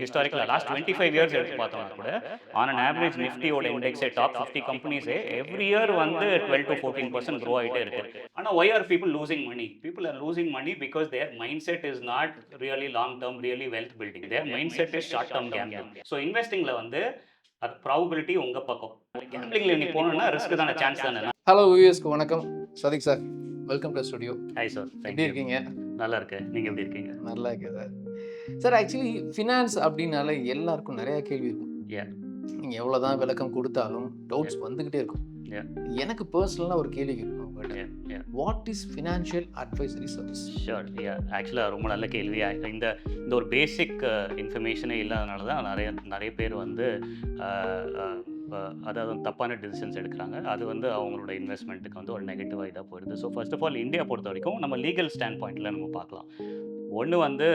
ஹிஸ்டாரிக்கலா last 25 years எடுத்து பார்த்தோம்னா கூட, ஆன் அன் ஆவரேஜ் நிஃப்டியோட இண்டெக்ஸே டாப் 50 கம்பெனிஸே எவ்ரி இயர் வந்து 12% to 14% க்ரோ ஆயிட்டே இருக்கு. ஆனா why are people losing money? People are losing money because their mind set is not really long term, really wealth building. Their mind set is short term gambling. So இன்வெஸ்டிங்ல வந்து அது probability உங்க பக்கம். கேம்பிளிங்ல நீ போனோம்னா ரிஸ்க் தானே, chance தானே. Hello வியூவர்ஸ்க்கு வணக்கம். Sadiq sir, welcome to studio. Hi sir, எப்படி இருக்கீங்க? நல்லா இருக்கேன். நீங்க எப்படி இருக்கீங்க? நல்லா இருக்கேன் சார். சார், ஆக்சுவலி ஃபினான்ஸ் அப்படின்னாலே எல்லாருக்கும் நிறைய கேள்வி இருக்கும். நீங்கள் எவ்வளோ தான் விளக்கம் கொடுத்தாலும் டவுட்ஸ் வந்துக்கிட்டே இருக்கும். எனக்கு பர்சனலாக ஒரு கேள்வி கேட்கணும் உங்கள்கிட்ட. What is financial advisory service? Sure. ஆக்சுவலாக ரொம்ப நல்ல கேள்வி. இந்த இந்த ஒரு பேசிக் இன்ஃபர்மேஷனே இல்லாதனால தான் நிறைய பேர் வந்து அதாவது தப்பான டிசிஷன்ஸ் எடுக்கிறாங்க. அது வந்து அவங்களோட இன்வெஸ்ட்மெண்ட்டுக்கு வந்து ஒரு நெகட்டிவாக இதாக போயிடுது. So first of all India பொறுத்த வரைக்கும் நம்ம லீகல் ஸ்டாண்ட் பாயிண்டில் நம்ம பார்க்கலாம். ஒன்று வந்து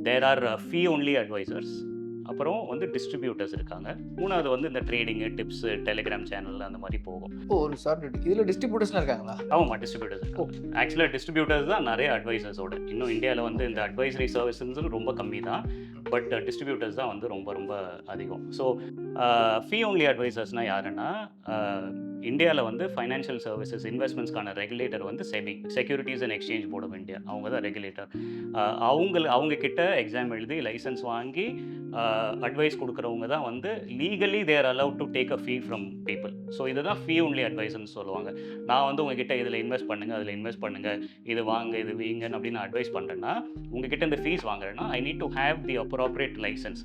there are fee only advisors, அப்புறம் வந்து டிஸ்ட்ரிபியூட்டர்ஸ் இருக்காங்க. மூணாவது வந்து இந்த ட்ரேடிங்கு, டிப்ஸு, டெலிகிராம் சேனல் அந்த மாதிரி போகும். ஒரு ஷார்ட் இதில் டிஸ்ட்ரிபியூட்டர்ஸ்லாம் இருக்காங்களா? ஆமாம், டிஸ்ட்ரிபியூட்டர்ஸ். ஆக்சுவலாக டிஸ்ட்ரிபியூட்டர்ஸ் தான் நிறைய அட்வைசர்ஸோட. இன்னும் இந்தியாவில் வந்து இந்த அட்வைசரி சர்வீஸஸ் ரொம்ப கம்மி தான். பட் டிஸ்ட்ரிபியூட்டர்ஸ் தான் வந்து ரொம்ப ரொம்ப அதிகம். ஸோ ஃபீ ஒன்லி அட்வைசர்ஸ்னால் யாருன்னா, இந்தியாவில் வந்து ஃபைனான்ஷியல் சர்வீசஸ் இன்வெஸ்ட்மெண்ட்ஸ்க்கான ரெகுலேட்டர் வந்து SEBI, securities and exchange board of India. அவங்க தான் ரெகுலேட்டர். அவங்க கிட்ட எக்ஸாம் எழுதி லைசன்ஸ் வாங்கி அட்வைஸ் கொடுக்குறவங்க தான் வந்து legally they're allowed to take a fee from people. So இதுதான் ஃபீ ஒன்லி அட்வைஸ்ன்னு சொல்லுவாங்க. நான் வந்து உங்ககிட்ட இதில் இன்வெஸ்ட் பண்ணுங்கள், அதில் இன்வெஸ்ட் பண்ணுங்கள், இது வாங்க, இது வீங்கன்னு அப்படின்னு அட்வைஸ் பண்ணுறேன்னா, உங்ககிட்ட இந்த ஃபீஸ் வாங்குறேன்னா I need to have the appropriate licence.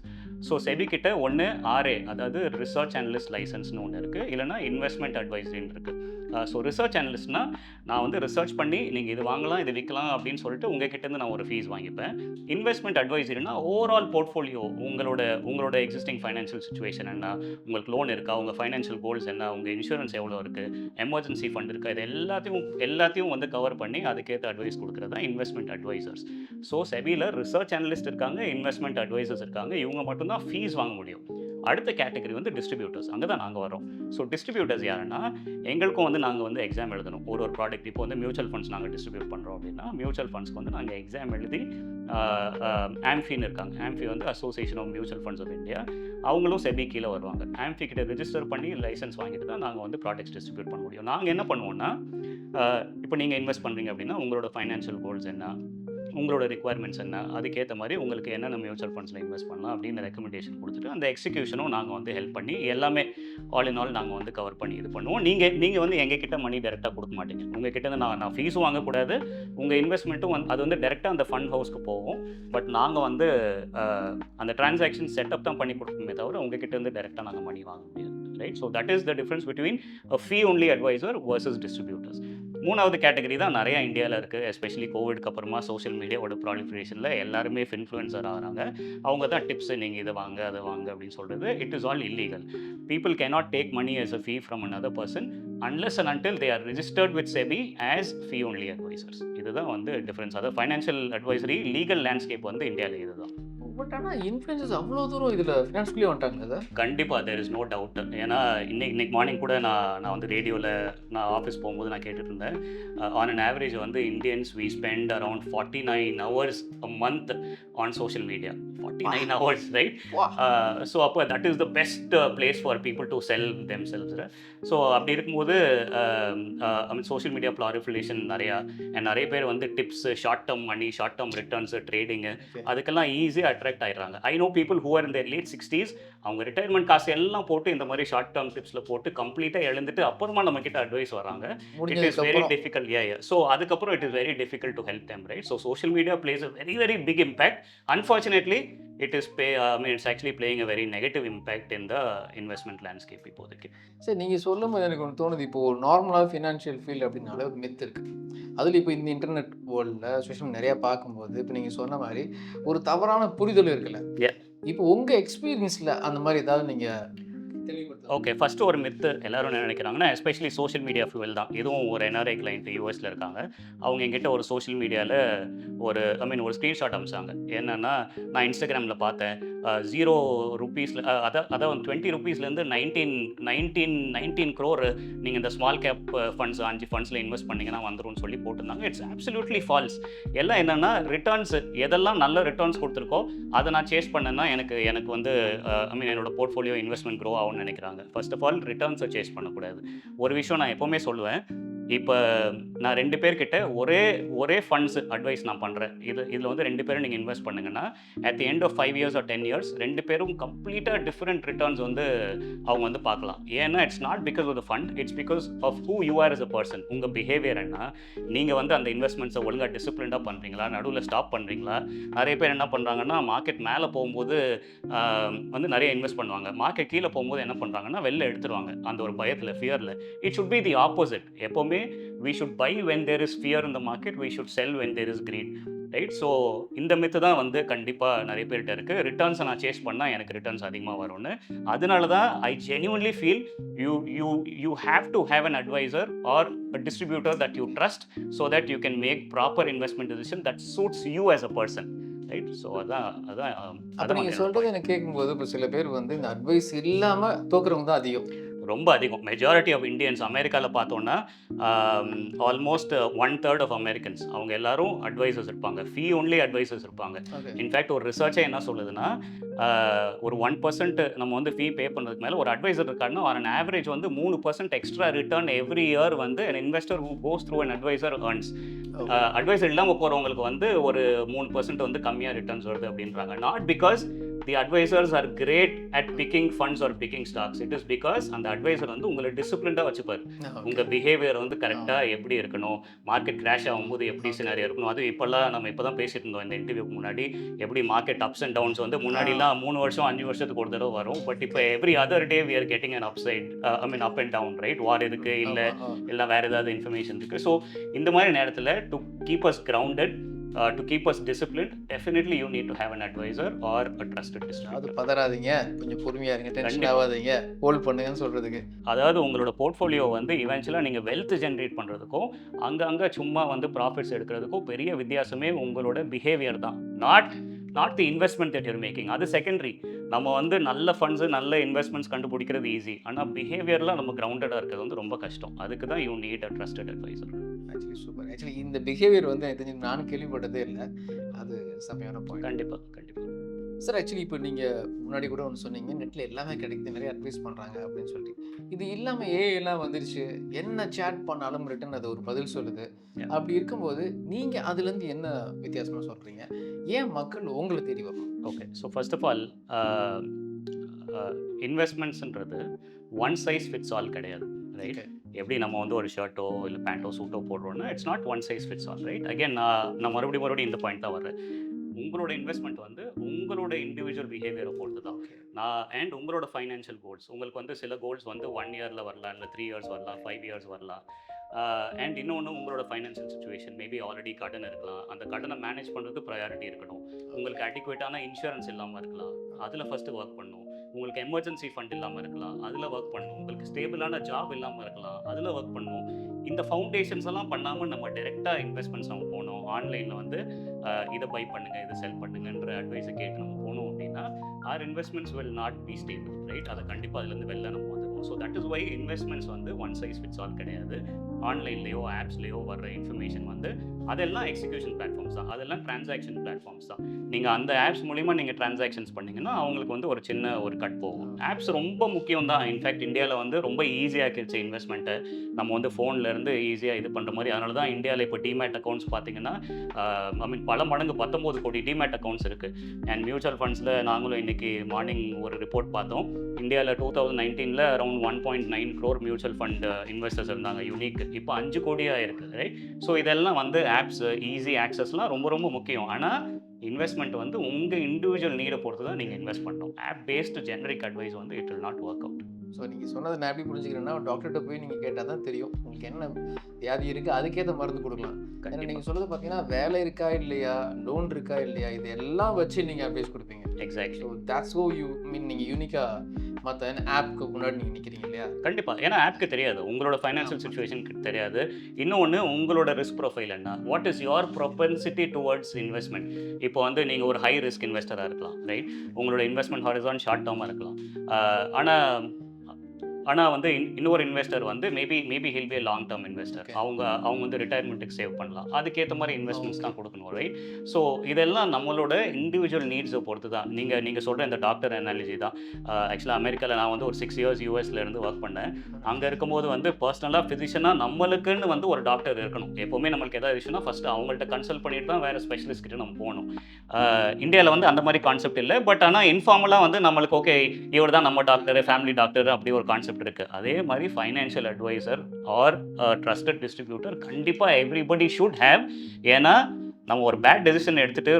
So SEBI கிட்ட ஒன்று ஆர்ஏ, அதாவது ரிசர்ச் அனலிஸ்ட் லைசன்ஸ்னு ஒன்று இருக்குது, இல்லைனா இன்வெஸ்ட்மெண்ட் அட்வைசரின்னு இருக்குது. ஸோ ரிசர்ச் அனலிஸ்ட்னா நான் வந்து ரிசர்ச் பண்ணி நீங்கள் இது வாங்கலாம், இது விற்கலாம் அப்படின்னு சொல்லிட்டு உங்ககிட்டேருந்து நான் ஒரு ஃபீஸ் வாங்கிப்பேன். இன்வெஸ்ட்மெண்ட் அட்வைசரினா ஓவரால் போர்ட்ஃபோலியோ, உங்களோட எக்ஸிஸ்டிங் ஃபைனான்ஷியல் சுச்சுவேஷன் என்ன, உங்களுக்கு லோன் இருக்கா, உங்கள் ஃபைனான்ஷியல் கோல்ஸ் என்ன, உங்கள் இன்சூரன்ஸ் எவ்வளோ இருக்குது, எமர்ஜென்சி ஃபண்ட் இருக்கா, இது எல்லாத்தையும் வந்து கவர் பண்ணி அதுக்கேற்ற அட்வைஸ் கொடுக்குறது தான் இன்வெஸ்ட்மெண்ட் அட்வைசர்ஸ். ஸோ செபியில் ரிசர்ச் அனலிஸ்ட் இருக்காங்க, இன்வெஸ்ட்மெண்ட் அட்வைசர்ஸ் இருக்காங்க. இவங்க மட்டும்தான் ஃபீஸ் வாங்க முடியும். அடுத்த கேட்டகரி வந்து டிஸ்ட்ரிபியூட்டர்ஸ். அங்கே தான் நாங்கள் வரோம். ஸோ டிஸ்ட்ரிபியூட்டர்ஸ் யாருன்னா, எங்களுக்கும் வந்து நாங்கள் வந்து எக்ஸாம் எழுதணும். ஒரு ப்ராடக்ட் இப்போ வந்து மியூச்சுவல் ஃபண்ட்ஸ் நாங்கள் டிஸ்ட்ரிபியூட் பண்ணுறோம் அப்படின்னா, மியூச்சுவல் ஃபண்ட்ஸ்க்கு வந்து நாங்கள் எக்ஸாம் எழுதி ஆம்ஃபின்னு இருக்காங்க. ஆம்ஃபி வந்து association of mutual funds of India. அவங்களும் செபி கீழே வருவாங்க. ஆம்ஃபி கிட்ட ரெஜிஸ்டர் பண்ணி லைசன்ஸ் வாங்கிட்டு தான் நாங்கள் வந்து ப்ராடக்ட்ஸ் டிஸ்ட்ரிபியூட் பண்ண முடியும். நாங்கள் என்ன பண்ணுவோம்னா, இப்போ நீங்கள் இன்வெஸ்ட் பண்ணுறீங்க அப்படின்னா உங்களோட ஃபைனான்ஷியல் கோல்ஸ் என்ன, உங்களோட ரிக்குவயர்மெண்ட்ஸ் என்ன, அதுக்கேற்ற மாதிரி உங்களுக்கு என்னென்ன மியூச்சுவல் ஃபண்ட்ஸில் இன்வெஸ்ட் பண்ணலாம் அப்படின்னு ரெக்கமெண்டேஷன் கொடுத்துட்டு அந்த எக்ஸிக்யூஷனும் நாங்கள் வந்து ஹெல்ப் பண்ணி எல்லாமே ஆல் இன் ஆல் நாங்கள் வந்து கவர் பண்ணி இது பண்ணுவோம். நீங்கள் வந்து எங்ககிட்ட மணி டேரெக்டாக கொடுக்க மாட்டீங்க. உங்கள் கிட்ட நான் ஃபீஸும் வாங்கக்கூடாது, உங்கள் இன்வெஸ்ட்மெண்ட்டும் அது வந்து டேரெக்டாக அந்த ஃபண்ட் ஹவுஸ்க்கு போகும். பட் நாங்கள் வந்து அந்த டிரான்சாக்ஷன் செட்டப் தான் பண்ணி கொடுப்போமே தவிர உங்கள் கிட்ட வந்து டேரெக்டாக நாங்கள் மணி வாங்க முடியாது. Right? So that is the difference between a fee only advisor versus distributors. மூணாவது கேட்டகரி தான் நிறையா இந்தியாவில் இருக்குது. எஸ்பெஷலி கோவிட்க்கு அப்புறமா சோஷியல் மீடியாவோட ப்ராலிஃபரேஷனில் எல்லாருமே இன்ஃப்ளூயன்சர் ஆகிறாங்க. அவங்க தான் டிப்ஸு, நீங்கள் இதை வாங்க, அதை வாங்க அப்படின்னு சொல்கிறது. It is all illegal. People cannot take money as a fee from another person unless and until they are registered with SEBI as fee only advisors. இதுதான் வந்து டிஃப்ரென்ஸ். அதாவது ஃபைனான்ஷியல் அட்வைசரி லீகல் லேண்ட்ஸ்கேப் வந்து இந்தியாவில் இதுதான். But ஆனால் influences அவ்வளோ தூரம் இதில் ஃபினான்ஸ்குள்ளேயே வந்துட்டாங்க சார். கண்டிப்பாக தேர் இஸ் நோ டவுட். ஏன்னா இன்னைக்கு மார்னிங் கூட நான் வந்து ரேடியோவில் நான் ஆஃபீஸ் போகும்போது நான் கேட்டுட்டு இருந்தேன். ஆன் அன் ஆவரேஜ் வந்து Indians we spend around 49 hours a month on social media. 49 hours, right? So அப்போ that is the best place for people to sell themselves. So அப்படி இருக்கும்போது சோஷியல் மீடியா ப்ராலிஃபரேஷன் நிறைய பேர் வந்து tips, short term money, short term returns, trading, அதுக்கெல்லாம் ஈஸியாக attract ஆயிடுறாங்க. I know people who are in their late 60s. அவங்க retirement காசு எல்லாம் போட்டு இந்த மாதிரி ஷார்ட் டேர்ம் டிப்ஸில் போட்டு கம்ப்ளீட்டாக எழுந்துட்டு அப்புறமா நம்ம கிட்ட அட்வைஸ் வராங்க. It is very difficult. So அதுக்கப்புறம் it is very difficult to help them, right? So social media plays a very very big impact. Unfortunately, it's actually playing a very negative impact in the investment landscape இப்போதைக்கு. சரி, நீங்கள் சொல்லும் போது எனக்கு ஒன்று தோணுது. இப்போது நார்மலாக ஃபினான்ஷியல் ஃபீல்டு அப்படின்னாலே ஒரு மித் இருக்குது. அதில் இப்போ இந்த இன்டர்நெட் வேர்ல்டில் சோஷியல் நிறையா பார்க்கும்போது இப்போ நீங்கள் சொன்ன மாதிரி ஒரு தவறான புரிதல் இருக்குல்ல. இப்போ உங்கள் எக்ஸ்பீரியன்ஸில் அந்த மாதிரி ஏதாவது நீங்கள் ஓகே, ஃபஸ்ட்டு ஒரு மித்து எல்லாரும் என்ன நினைக்கிறாங்கன்னா, எஸ்பெஷலி சோஷியல் மீடியா ஃபியூவல் தான். இதுவும் ஒரு NRI கிளைண்ட் யூஎஸில் இருக்காங்க. அவங்க எங்கிட்ட ஒரு சோஷியல் மீடியாவில் ஒரு ஸ்க்ரீன்ஷாட் அமிச்சாங்க. என்னென்னா, நான் இன்ஸ்டாகிராமில் பார்த்தேன், 0 ரூபீஸில் அதாவது 20 ரூபீஸ்லேருந்து 19 crore நீங்கள் இந்த ஸ்மால் கேப் ஃபண்ட்ஸ் 5 ஃபண்ட்ஸில் இன்வெஸ்ட் பண்ணிங்கன்னா வந்துரும்னு சொல்லி போட்டிருந்தாங்க. It's absolutely false. எல்லாம் என்னென்னா ரிட்டர்ன்ஸ் எதெல்லாம் நல்ல ரிட்டர்ன்ஸ் கொடுத்துருக்கோ அதை நான் சேஸ் பண்ணேன்னா எனக்கு வந்து என்னோட போர்ட்ஃபோலியோ இன்வெஸ்ட்மெண்ட் க்ரோ ஆகும்னு நினைக்கிறாங்க. ஃபர்ஸ்ட் ஆஃப் ஆல் ரிட்டர்ன்ஸை சேஸ் பண்ணக்கூடாது. ஒரு விஷயம் நான் எப்போவுமே சொல்லுவேன், இப்போ நான் 2 பேர்கிட்ட ஒரே ஃபண்ட்ஸ் அட்வைஸ் நான் பண்ணுறேன். இதில் வந்து 2 பேரும் நீங்கள் இன்வெஸ்ட் பண்ணுங்கன்னா at the end of 5 years or 10 years 2 பேரும் கம்ப்ளீட்டாக டிஃப்ரெண்ட் ரிட்டர்ன்ஸ் வந்து அவங்க வந்து பார்க்கலாம். ஏன்னா it's not because of the fund, it's because of who you are as a person. உங்கள் பிஹேவியர் என்ன, நீங்கள் வந்து அந்த இன்வெஸ்ட்மெண்ட்ஸை ஒழுங்காக டிசிப்ளின்டாக பண்ணுறீங்களா, நடுவில் ஸ்டாப் பண்ணுறீங்களா. நிறைய பேர் என்ன பண்ணுறாங்கன்னா மார்க்கெட் மேலே போகும்போது வந்து நிறைய இன்வெஸ்ட் பண்ணுவாங்க, மார்க்கெட் கீழே போகும்போது என்ன பண்ணுறாங்கன்னா வெளில எடுத்துருவாங்க அந்த ஒரு பயத்தில், ஃபியரில். It should be the opposite. எப்போவுமே we should buy when there is fear in the market, we should sell when there is greed, right? So இந்த மித்து தான் வந்து கண்டிப்பாக நிறைய பேர்கிட்ட இருக்குது. ரிட்டர்ன்ஸை நான் சேஸ் பண்ணால் எனக்கு ரிட்டர்ன்ஸ் அதிகமாக வரும்னு. அதனால தான் ஐ genuinely feel you have to have an advisor or a distributor that you trust so that you can make proper investment decision that suits you as a person, right? So அப்போ நீங்கள் சொல்கிறது எனக்கு கேட்கும்போது இப்போ சில பேர் வந்து இந்த அட்வைஸ் இல்லாமல் தோக்குறவங்க தான் அதிகம், ரொம்ப அதிகம். மெஜாரிட்டி ஆஃப் இந்தியன்ஸ் அமெரிக்காவில் பார்த்தோன்னா ஆல்மோஸ்ட் 1/3 ஆஃப் அமெரிக்கன்ஸ் அவங்க எல்லாரும் அட்வைசர்ஸ் இருப்பாங்க, ஃபீ ஒன்லி அட்வைசர்ஸ் இருப்பாங்க. இன்ஃபேக்ட் ஒரு ரிசர்ச்சே என்ன சொல்லுதுன்னா ஒரு 1% நம்ம வந்து ஃபீ பே பண்ணுறதுக்கு மேலே ஒரு அட்வைசர் இருக்காருன்னா ஆன் ஆவரேஜ் வந்து 3% எக்ஸ்ட்ரா ரிட்டர்ன் எவ்ரி இயர் வந்து an investor who goes through an advisor earns. Advisor இல்லாமல் போகிறவங்களுக்கு வந்து ஒரு 3% வந்து கம்மியாக ரிட்டர்ன்ஸ் வருது அப்படின்றாங்க. Not because the advisors are great at picking funds or picking stocks. It is because அந்த அட்வைசர் வந்து உங்களை டிசிப்ளின்டாக வச்சுப்பார். உங்கள் பிஹேவியர் வந்து கரெக்டாக எப்படி இருக்கணும், மார்க்கெட் கிராஷ் ஆகும்போது எப்படி சினாரியோ இருக்கணும். அது நம்ம இப்போ தான் பேசிட்டு இருந்தோம் இந்த இன்டர்வியூக்கு முன்னாடி, எப்படி மார்க்கெட் அப்ஸ் அண்ட் டவுன்ஸ் வந்து முன்னாடிலாம் 3 வருஷம் 5 வருஷத்துக்கு ஒரு தடவை வரும். பட் இப்போ every other day we are getting an upside, up and down, right? War இருக்குது, இல்லை வேறு ஏதாவது இன்ஃபர்மேஷன் இருக்குது. ஸோ இந்த மாதிரி நேரத்தில் to keep as grounded, to keep us disciplined, definitely you need to have an advisor or a trusted distributor. அது பதறாதீங்க, கொஞ்சம் பொறுமையா இருங்க, டென்ஷன் ஆகாதீங்க, ஹோல்ட் பண்ணுங்கன்னு சொல்றதுக்கு. அதாவது உங்களோட போர்ட்ஃபோலியோ வந்து இவென்ச்சுவலாக நீங்கள் வெல்த் ஜென்ரேட் பண்ணுறதுக்கும் அங்கங்கே சும்மா வந்து ப்ராஃபிட்ஸ் எடுக்கிறதுக்கும் பெரிய வித்தியாசமே உங்களோட பிஹேவியர் தான். Not the investment that your making. அது செகண்டரி. நம்ம வந்து நல்ல ஃபண்ட்ஸு நல்ல இன்வெஸ்ட்மெண்ட்ஸ் கண்டுபிடிக்கிறது ஈஸி, ஆனால் பிஹேவியர்லாம் நம்ம கிரவுண்டடாக இருக்கிறது வந்து ரொம்ப கஷ்டம். அதுக்கு தான் you need a trusted advisor. Actually super. Actually இந்த பிஹேவியர் வந்து எனக்கு தெரிஞ்சு நானும் கேள்விப்பட்டதே இல்லை. அது செமையான பாயிண்ட். கண்டிப்பாக. சார், ஆக்சுவலி இப்போ நீங்கள் முன்னாடி கூட ஒன்று சொன்னீங்க, நெட்டில் எல்லாமே கிடைக்குது, நிறைய அட்வைஸ் பண்ணுறாங்க அப்படின்னு சொல்லிட்டு. இது இல்லாமல் ஏஐலாம் வந்துருச்சு, என்ன சேட் பண்ணாலும் ரிட்டன் அது ஒரு பதில் சொல்லுது. அப்படி இருக்கும்போது நீங்கள் அதுலேருந்து என்ன வித்தியாசமாக சொல்கிறீங்க? ஏன் மக்கள் உங்களை தேடி வரணும்? Okay, so first of all இன்வெஸ்ட்மெண்ட்ஸ்ன்றது ஒன் சைஸ் ஃபிட்ஸ் ஆல் கிடையாது, ரைட்? எப்படி நம்ம வந்து ஒரு ஷர்ட்டோ இல்லை பேண்ட்டோ சூட்டோ போடுறோன்னா it's not one size fits all, right? Again நான் மறுபடியும் இந்த பாயிண்ட் தான் வர்றேன். உங்களோட இன்வெஸ்ட்மெண்ட் வந்து உங்களோட இண்டிவிஜுவல் பிஹேவியரை பொறுத்து தான். அண்ட் உங்களோட ஃபைனான்ஷியல் கோல்ஸ், உங்களுக்கு வந்து சில கோல்ஸ் வந்து 1 yearல வரலாம், இல்லை 3 years வரலாம், 5 years வரலாம். அண்ட் இன்னொன்று உங்களோட ஃபைனான்ஷியல் சுச்சுவேஷன், மேபி ஆல்ரெடி கடன் இருக்கலாம், அந்த கடனை மேனேஜ் பண்ணுறது ப்ரையாரிட்டி இருக்கணும். உங்களுக்கு அடிக்குவேட்டான இன்சூரன்ஸ் இல்லாமல் இருக்கலாம், அதில் ஃபஸ்ட்டு ஒர்க் பண்ணணும். உங்களுக்கு எமர்ஜென்சி ஃபண்ட் இல்லாமல் இருக்கலாம், அதில் ஒர்க் பண்ணணும். உங்களுக்கு ஸ்டேபிளான ஜாப் இல்லாமல் இருக்கலாம், அதில் ஒர்க் பண்ணணும். இந்த ஃபவுண்டேஷன்ஸ் எல்லாம் பண்ணாமல் நம்ம டைரெக்டாக இன்வெஸ்ட்மெண்ட்ஸ் நம்ம போனோம், ஆன்லைனில் வந்து இதை பை பண்ணுங்கள், இதை செல் பண்ணுங்கன்ற அட்வைஸை கேட்டு நம்ம போனோம் அப்படின்னா our investments will not be stable, right? அதை கண்டிப்பாக அதுலேருந்து வெளில நம்ம வந்துடுவோம். So that is why investments வந்து ஒன் சைஸ் ஃபிட்ஸ் ஆல் கிடையாது. ஆன்லைன்லேயோ ஆப்ஸ்லேயோ வர்ற இன்ஃபர்மேஷன் வந்து அதெல்லாம் எக்ஸிக்யூஷன் பிளாட்ஃபார்ம்ஸ் தான், அதெல்லாம் டிரான்சாக்ஷன் பிளாட்ஃபார்ம்ஸ் தான். நீங்கள் அந்த ஆப்ஸ் மூலிமா நீங்கள் டிரான்சாக்ஷன்ஸ் பண்ணிங்கன்னா அவங்களுக்கு வந்து ஒரு சின்ன ஒரு கட் போகும். ஆப்ஸ் ரொம்ப முக்கியம் தான். இன்ஃபேக்ட் இந்தியாவில் வந்து ரொம்ப ஈஸியாகிடுச்சு இன்வெஸ்ட்மெண்ட்டை, நம்ம வந்து ஃபோன்லேருந்து ஈஸியாக இது பண்ணுற மாதிரி. அதனால தான் இந்தியாவில் இப்போ டிமேட் அக்கௌண்ட்ஸ் பார்த்தீங்கன்னா பல மடங்கு 19 கோடி டிமேட் அக்கௌண்ட்ஸ் இருக்குது. அண்ட் மியூச்சுவல் ஃபண்ட்ஸில் நாங்களும் இன்றைக்கி மார்னிங் ஒரு ரிப்போர்ட் பார்த்தோம். இந்தியாவில் 2019 around 1.9 crore mutual fund investors இருந்தாங்க யூனிக். இப்போ 5 கோடியாக இருக்குது, ரைட்? ஸோ இதெல்லாம் வந்து ஆப்ஸ் ஈஸி ஆக்சஸ்லாம் ரொம்ப ரொம்ப முக்கியம். ஆனால் இன்வெஸ்ட்மெண்ட் வந்து உங்கள் இண்டிவிஜுவல் நீடை பொறுத்து தான் நீங்கள் இன்வெஸ்ட் பண்ணணும். ஆப் பேஸ்டு ஜெனரிக் அட்வைஸ் வந்து it will not work out. So நீங்கள் சொன்னதை நான் எப்படி புரிஞ்சுக்கிறேன்னா, டாக்டர்கிட்ட போய் நீங்கள் கேட்டால் தான் தெரியும் உங்களுக்கு என்ன வியாதி இருக்குது, அதுக்கேற்ற மருந்து கொடுக்கலாம். ஏன்னா நீங்கள் சொல்கிறது பார்த்தீங்கன்னா வேலை இருக்கா இல்லையா, லோன் இருக்கா இல்லையா, இது எல்லாம் வச்சு நீங்கள் அட்வைஸ் கொடுப்பீங்க. எக்ஸாக்ட்லி. ஸோ தட்ஸ் ஹோ யூ நீங்கள் யூனிக்காக மற்ற ஆப்க்கு முன்னாடி நீங்கள் நிற்கிறீங்க இல்லையா? கண்டிப்பாக. ஏன்னா ஆப்க்கு தெரியாது, உங்களோட ஃபைனான்ஷியல் சுச்சுவேஷனுக்கு தெரியாது. இன்னொன்று, உங்களோட ரிஸ்க் ப்ரொஃபைல் என்ன, what is your propensity towards investment. இப்போ வந்து நீங்கள் ஒரு ஹை ரிஸ்க் இன்வெஸ்டராக இருக்கலாம், ரைட்? உங்களோட இன்வெஸ்ட்மெண்ட் ஹாரிசான் ஷார்ட் டேர்மாக இருக்கலாம். ஆனால் வந்து இன்னொரு இன்வெஸ்டர் வந்து maybe he'll be a long term investor. Okay. அவங்க வந்து ரிட்டையர்மெண்ட்டுக்கு சேவ் பண்ணலாம். அதுக்கேற்ற மாதிரி இன்வெஸ்ட்மெண்ட்ஸ் தான் Okay. கொடுக்கணும், ரைட்? ஸோ இதெல்லாம் நம்மளோட இண்டிவிஜுவல் நீட்ஸை பொறுத்து தான். நீங்கள் சொல்கிற இந்த டாக்டர் அனாலஜி தான். ஆக்சுவலாக அமெரிக்காவில் நான் வந்து ஒரு 6 years யூஎஸ்ல இருந்து ஒர்க் பண்ணேன். அங்கே இருக்கும்போது வந்து பர்சனலாக ஃபிசிஷியனாக நம்மளுக்குன்னு வந்து ஒரு டாக்டர் இருக்கணும். எப்போவுமே நம்மளுக்கு எதாவது விஷயம்னா ஃபஸ்ட்டு அவங்கள்ட்ட கன்சல்ட் பண்ணிட்டு தான் வேறு ஸ்பெஷலிஸ்ட் கிட்ட நம்ம போகணும். இந்தியாவில் வந்து அந்த மாதிரி கான்செப்ட் இல்லை. பட் ஆனால் இன்ஃபார்மலாக வந்து நம்மளுக்கு ஓகே, இவர் தான் நம்ம டாக்டர், ஃபேமிலி டாக்டர், அப்படி ஒரு கான்செப்ட் இருக்குது. அதே மாதிரி financial advisor or trusted distributor கண்டிப்பாக எவ்ரிபடி ஷுட் ஹேவ். ஏன்னா நம்ம ஒரு பேட் டெசிஷன் எடுத்துகிட்டு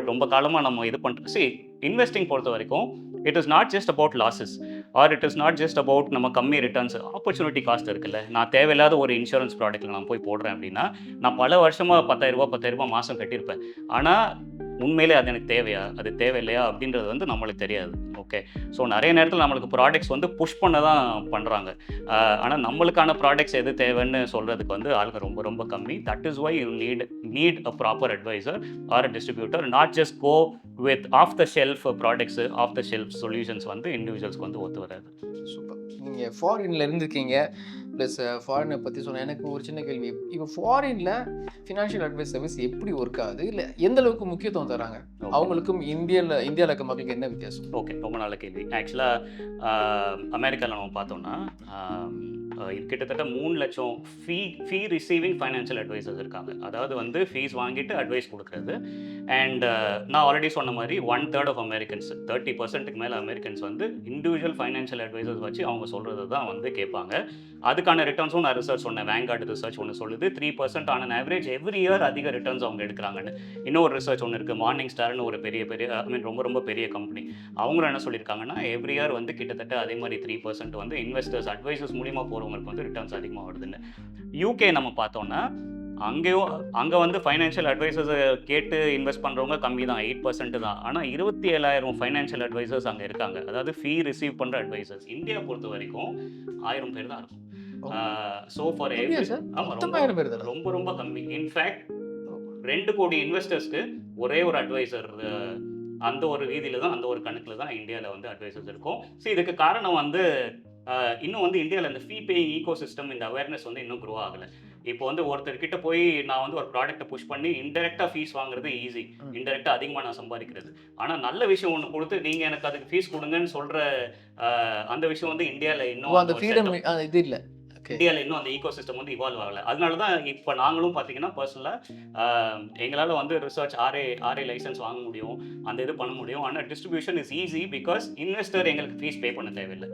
ரொம்ப காலமாக நம்ம இது பண்ணுறோம். இன்வெஸ்டிங் பொறுத்த வரைக்கும் it is not just about losses R it is not just about நம்ம கம்மி ரிட்டர்ன்ஸ். ஆப்பர்ச்சுனிட்டி காஸ்ட் இருக்குல்ல. நான் தேவையில்லாத ஒரு இன்சூரன்ஸ் ப்ராடக்ட்டில் நான் போய் போடுறேன் அப்படின்னா நான் பல வருஷமாக 10,000 மாதம் கட்டியிருப்பேன். ஆனால் உண்மையிலே அது எனக்கு தேவையா, அது தேவையில்லையா அப்படின்றது வந்து நம்மளுக்கு தெரியாது. ஓகே, ஸோ நிறைய நேரத்தில் நம்மளுக்கு ப்ராடக்ட்ஸ் வந்து புஷ் பண்ண தான் பண்ணுறாங்க. ஆனால் நம்மளுக்கான ப்ராடக்ட்ஸ் எது தேவைன்னு சொல்கிறதுக்கு வந்து ஆளுங்க ரொம்ப கம்மி. That is why you need a proper advisor or a distributor. Not just go with off the shelf products, off the shelf solutions வந்து இண்டிவிஜுவல்ஸ்க்கு வந்து ஒத்து வராது. சூப்பர். நீங்கள் ஃபாரினில் இருந்திருக்கீங்க, ப்ளஸ் ஃபாரினை பற்றி சொன்னேன். எனக்கு ஒரு சின்ன கேள்வி. இப்போ ஃபாரினில் ஃபினான்ஷியல் அட்வைஸ் சர்வீஸ் எப்படி ஒர்க் ஆகுது, இல்லை எந்த அளவுக்கு முக்கியத்துவம் தராங்க, அவங்களுக்கும் இந்தியாவில் இருக்க மக்களுக்கு என்ன வித்தியாசம்? ஓகே, ரொம்ப நல்ல கேள்வி. ஆக்சுவலாக அமெரிக்காவில் நம்ம பார்த்தோம்னா கிட்டத்தட்ட 3 லட்சம் ஃபீ ரிசீவிங் ஃபைனான்ஷியல் அட்வைசர்ஸ் இருக்காங்க. அதாவது வந்து ஃபீஸ் வாங்கிட்டு அட்வைஸ் கொடுக்குறது. அண்ட் நான் ஆல்ரெடி சொன்ன மாதிரி 1/3 ஆஃப் அமெரிக்கன்ஸ், 30% மேலே அமெரிக்கன்ஸ் வந்து இண்டிவிஜுவல் ஃபைனான்ஷியல் அட்வைசர்ஸ் வச்சு அவங்க சொல்கிறது தான் வந்து கேட்பாங்க. அதுக்கான ரிட்டர்ன்ஸும் நான் ரிசர்ச் சொன்னேன். வேங்கார்டு ரிசர்ச் ஒன்று சொல்லுது 3% on an average every year அதிக ரிட்டர்ன்ஸ் அவங்க எடுக்கிறாங்கன்னு. இன்னொரு ரிசர்ச் ஒன்று இருக்குது, மார்னிங் ஸ்டார்னு ஒரு பெரிய ரொம்ப பெரிய கம்பெனி. அவங்களும் என்ன சொல்லியிருக்காங்கன்னா எவ்ரி இயர் வந்து கிட்டத்தட்ட அதே மாதிரி 3% வந்து இன்வெஸ்டர்ஸ் அட்வைசர்ஸ் மூலிமா போகிறவங்களுக்கு வந்து ரிட்டர்ன்ஸ் அதிகமாக வருதுன்னு. யூகே நம்ம பார்த்தோன்னா அங்கே வந்து ஃபைனான்ஷியல் அட்வைசர்ஸை கேட்டு இன்வெஸ்ட் பண்ணுறவங்க கம்மி தான், 8% தான். ஆனால் 27,000 ஃபைனான்ஷியல் அட்வைசர்ஸ் அங்கே இருக்காங்க. அதாவது ஃபீ ரிசீவ் பண்ணுற அட்வைசர்ஸ். இந்தியா பொறுத்த வரைக்கும் 1000 பேர் தான் இருக்கும். ஸோ ஃபார் ரொம்ப கம்மி. இன்ஃபேக்ட் 2 கோடி இன்வெஸ்டர்ஸ்க்கு ஒரே ஒரு அட்வைசர், அந்த ஒரு ரீதியில் தான், அந்த ஒரு கணக்கில் தான் இந்தியாவில் வந்து அட்வைசர்ஸ் இருக்கும். ஸோ இதுக்கு காரணம் வந்து இன்னும் வந்து இந்தியாவில் இந்த ஃபீ பேயிங் ஈகோ சிஸ்டம், இந்த அவேர்னஸ் வந்து இன்னும் க்ரோ ஆகலை. இப்போ வந்து ஒருத்தர்கிட்ட போய் நான் வந்து ஒரு ப்ராடக்ட்டை புஷ் பண்ணி இன்டெரக்டாக ஃபீஸ் வாங்குறது ஈஸி, இன்டெரக்டாக அதிகமாக நான் சம்பாதிக்கிறது. ஆனால் நல்ல விஷயம் ஒன்று கொடுத்து நீங்கள் எனக்கு அதுக்கு ஃபீஸ் கொடுங்கன்னு சொல்கிற அந்த விஷயம் வந்து இந்தியாவில் இன்னும் அந்த ஃப்ரீடம் இது இல்லை. இந்தியாவில் இன்னும் அந்த ஈகோ சிஸ்டம் வந்து இவால்வ் ஆகலை. அதனால தான் இப்போ நாங்களும் பார்த்தீங்கன்னா பர்சனலாக எங்களால் வந்து ரிசர்ச் ஆர்ஏ லைசன்ஸ் வாங்க முடியும், அந்த இது பண்ண முடியும். ஆனால் distribution is easy because investor எங்களுக்கு ஃபீஸ் பே பண்ண தேவையில்லை.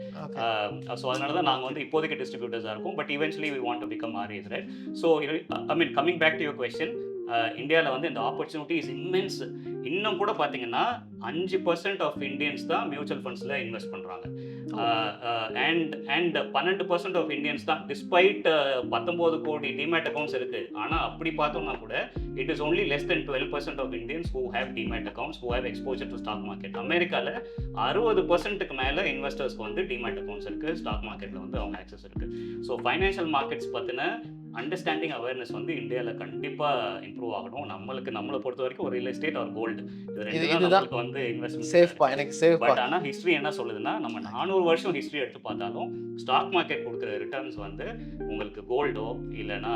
ஸோ அதனால தான் நாங்கள் வந்து இப்போதைக்கு டிஸ்ட்ரிபியூட்டர்ஸாக இருக்கும். But eventually we want to become RAs, right? So coming back to your question, இந்தியாவில் வந்து இந்த ஆப்பர்ச்சுனிட்டி இஸ் இம்மென்ஸ். இன்னும் கூட பார்த்தீங்கன்னா 5% ஆஃப் இந்தியன்ஸ் தான் மியூச்சுவல் ஃபண்ட்ஸில் இன்வெஸ்ட் பண்ணுறாங்க. அண்ட் 12% ஆஃப் இந்தியன்ஸ் தான், டிஸ்பைட் 19 கோடி டிமேட் அக்கௌண்ட்ஸ் இருக்குது. ஆனால் அப்படி பார்த்தோம்னா கூட it is only less than 12% of Indians who have demat accounts, who have exposure to stock market. அமெரிக்காவில் 60%க்கு மேலே இன்வெஸ்டர்ஸ்க்கு வந்து டிமேட் அக்கௌண்ட்ஸ் இருக்குது, ஸ்டாக் மார்க்கெட்டில் வந்து அவங்க ஆக்சஸ் இருக்குது. ஸோ ஃபைனான்ஷியல் மார்க்கெட்ஸ் பற்றின அண்டர்ஸ்டாண்டிங் அவேர்னஸ் வந்து இந்தியாவில் கண்டிப்பாக இம்ப்ரூவ் ஆகணும். நம்மளை பொறுத்த வரைக்கும் ஒரு ரியல் எஸ்டேட் ஆர் கோல்டு, இதுதான் வந்து இன்வெஸ்ட்மெண்ட் சேஃப். எனக்கு சேஃப். பட் ஆனால் ஹிஸ்ட்ரி என்ன சொல்லுதுன்னா, நம்ம 400 வருஷம் ஹிஸ்ட்ரி எடுத்து பார்த்தாலும் ஸ்டாக் மார்க்கெட் கொடுக்குற ரிட்டர்ன்ஸ் வந்து உங்களுக்கு கோல்டோ இல்லைன்னா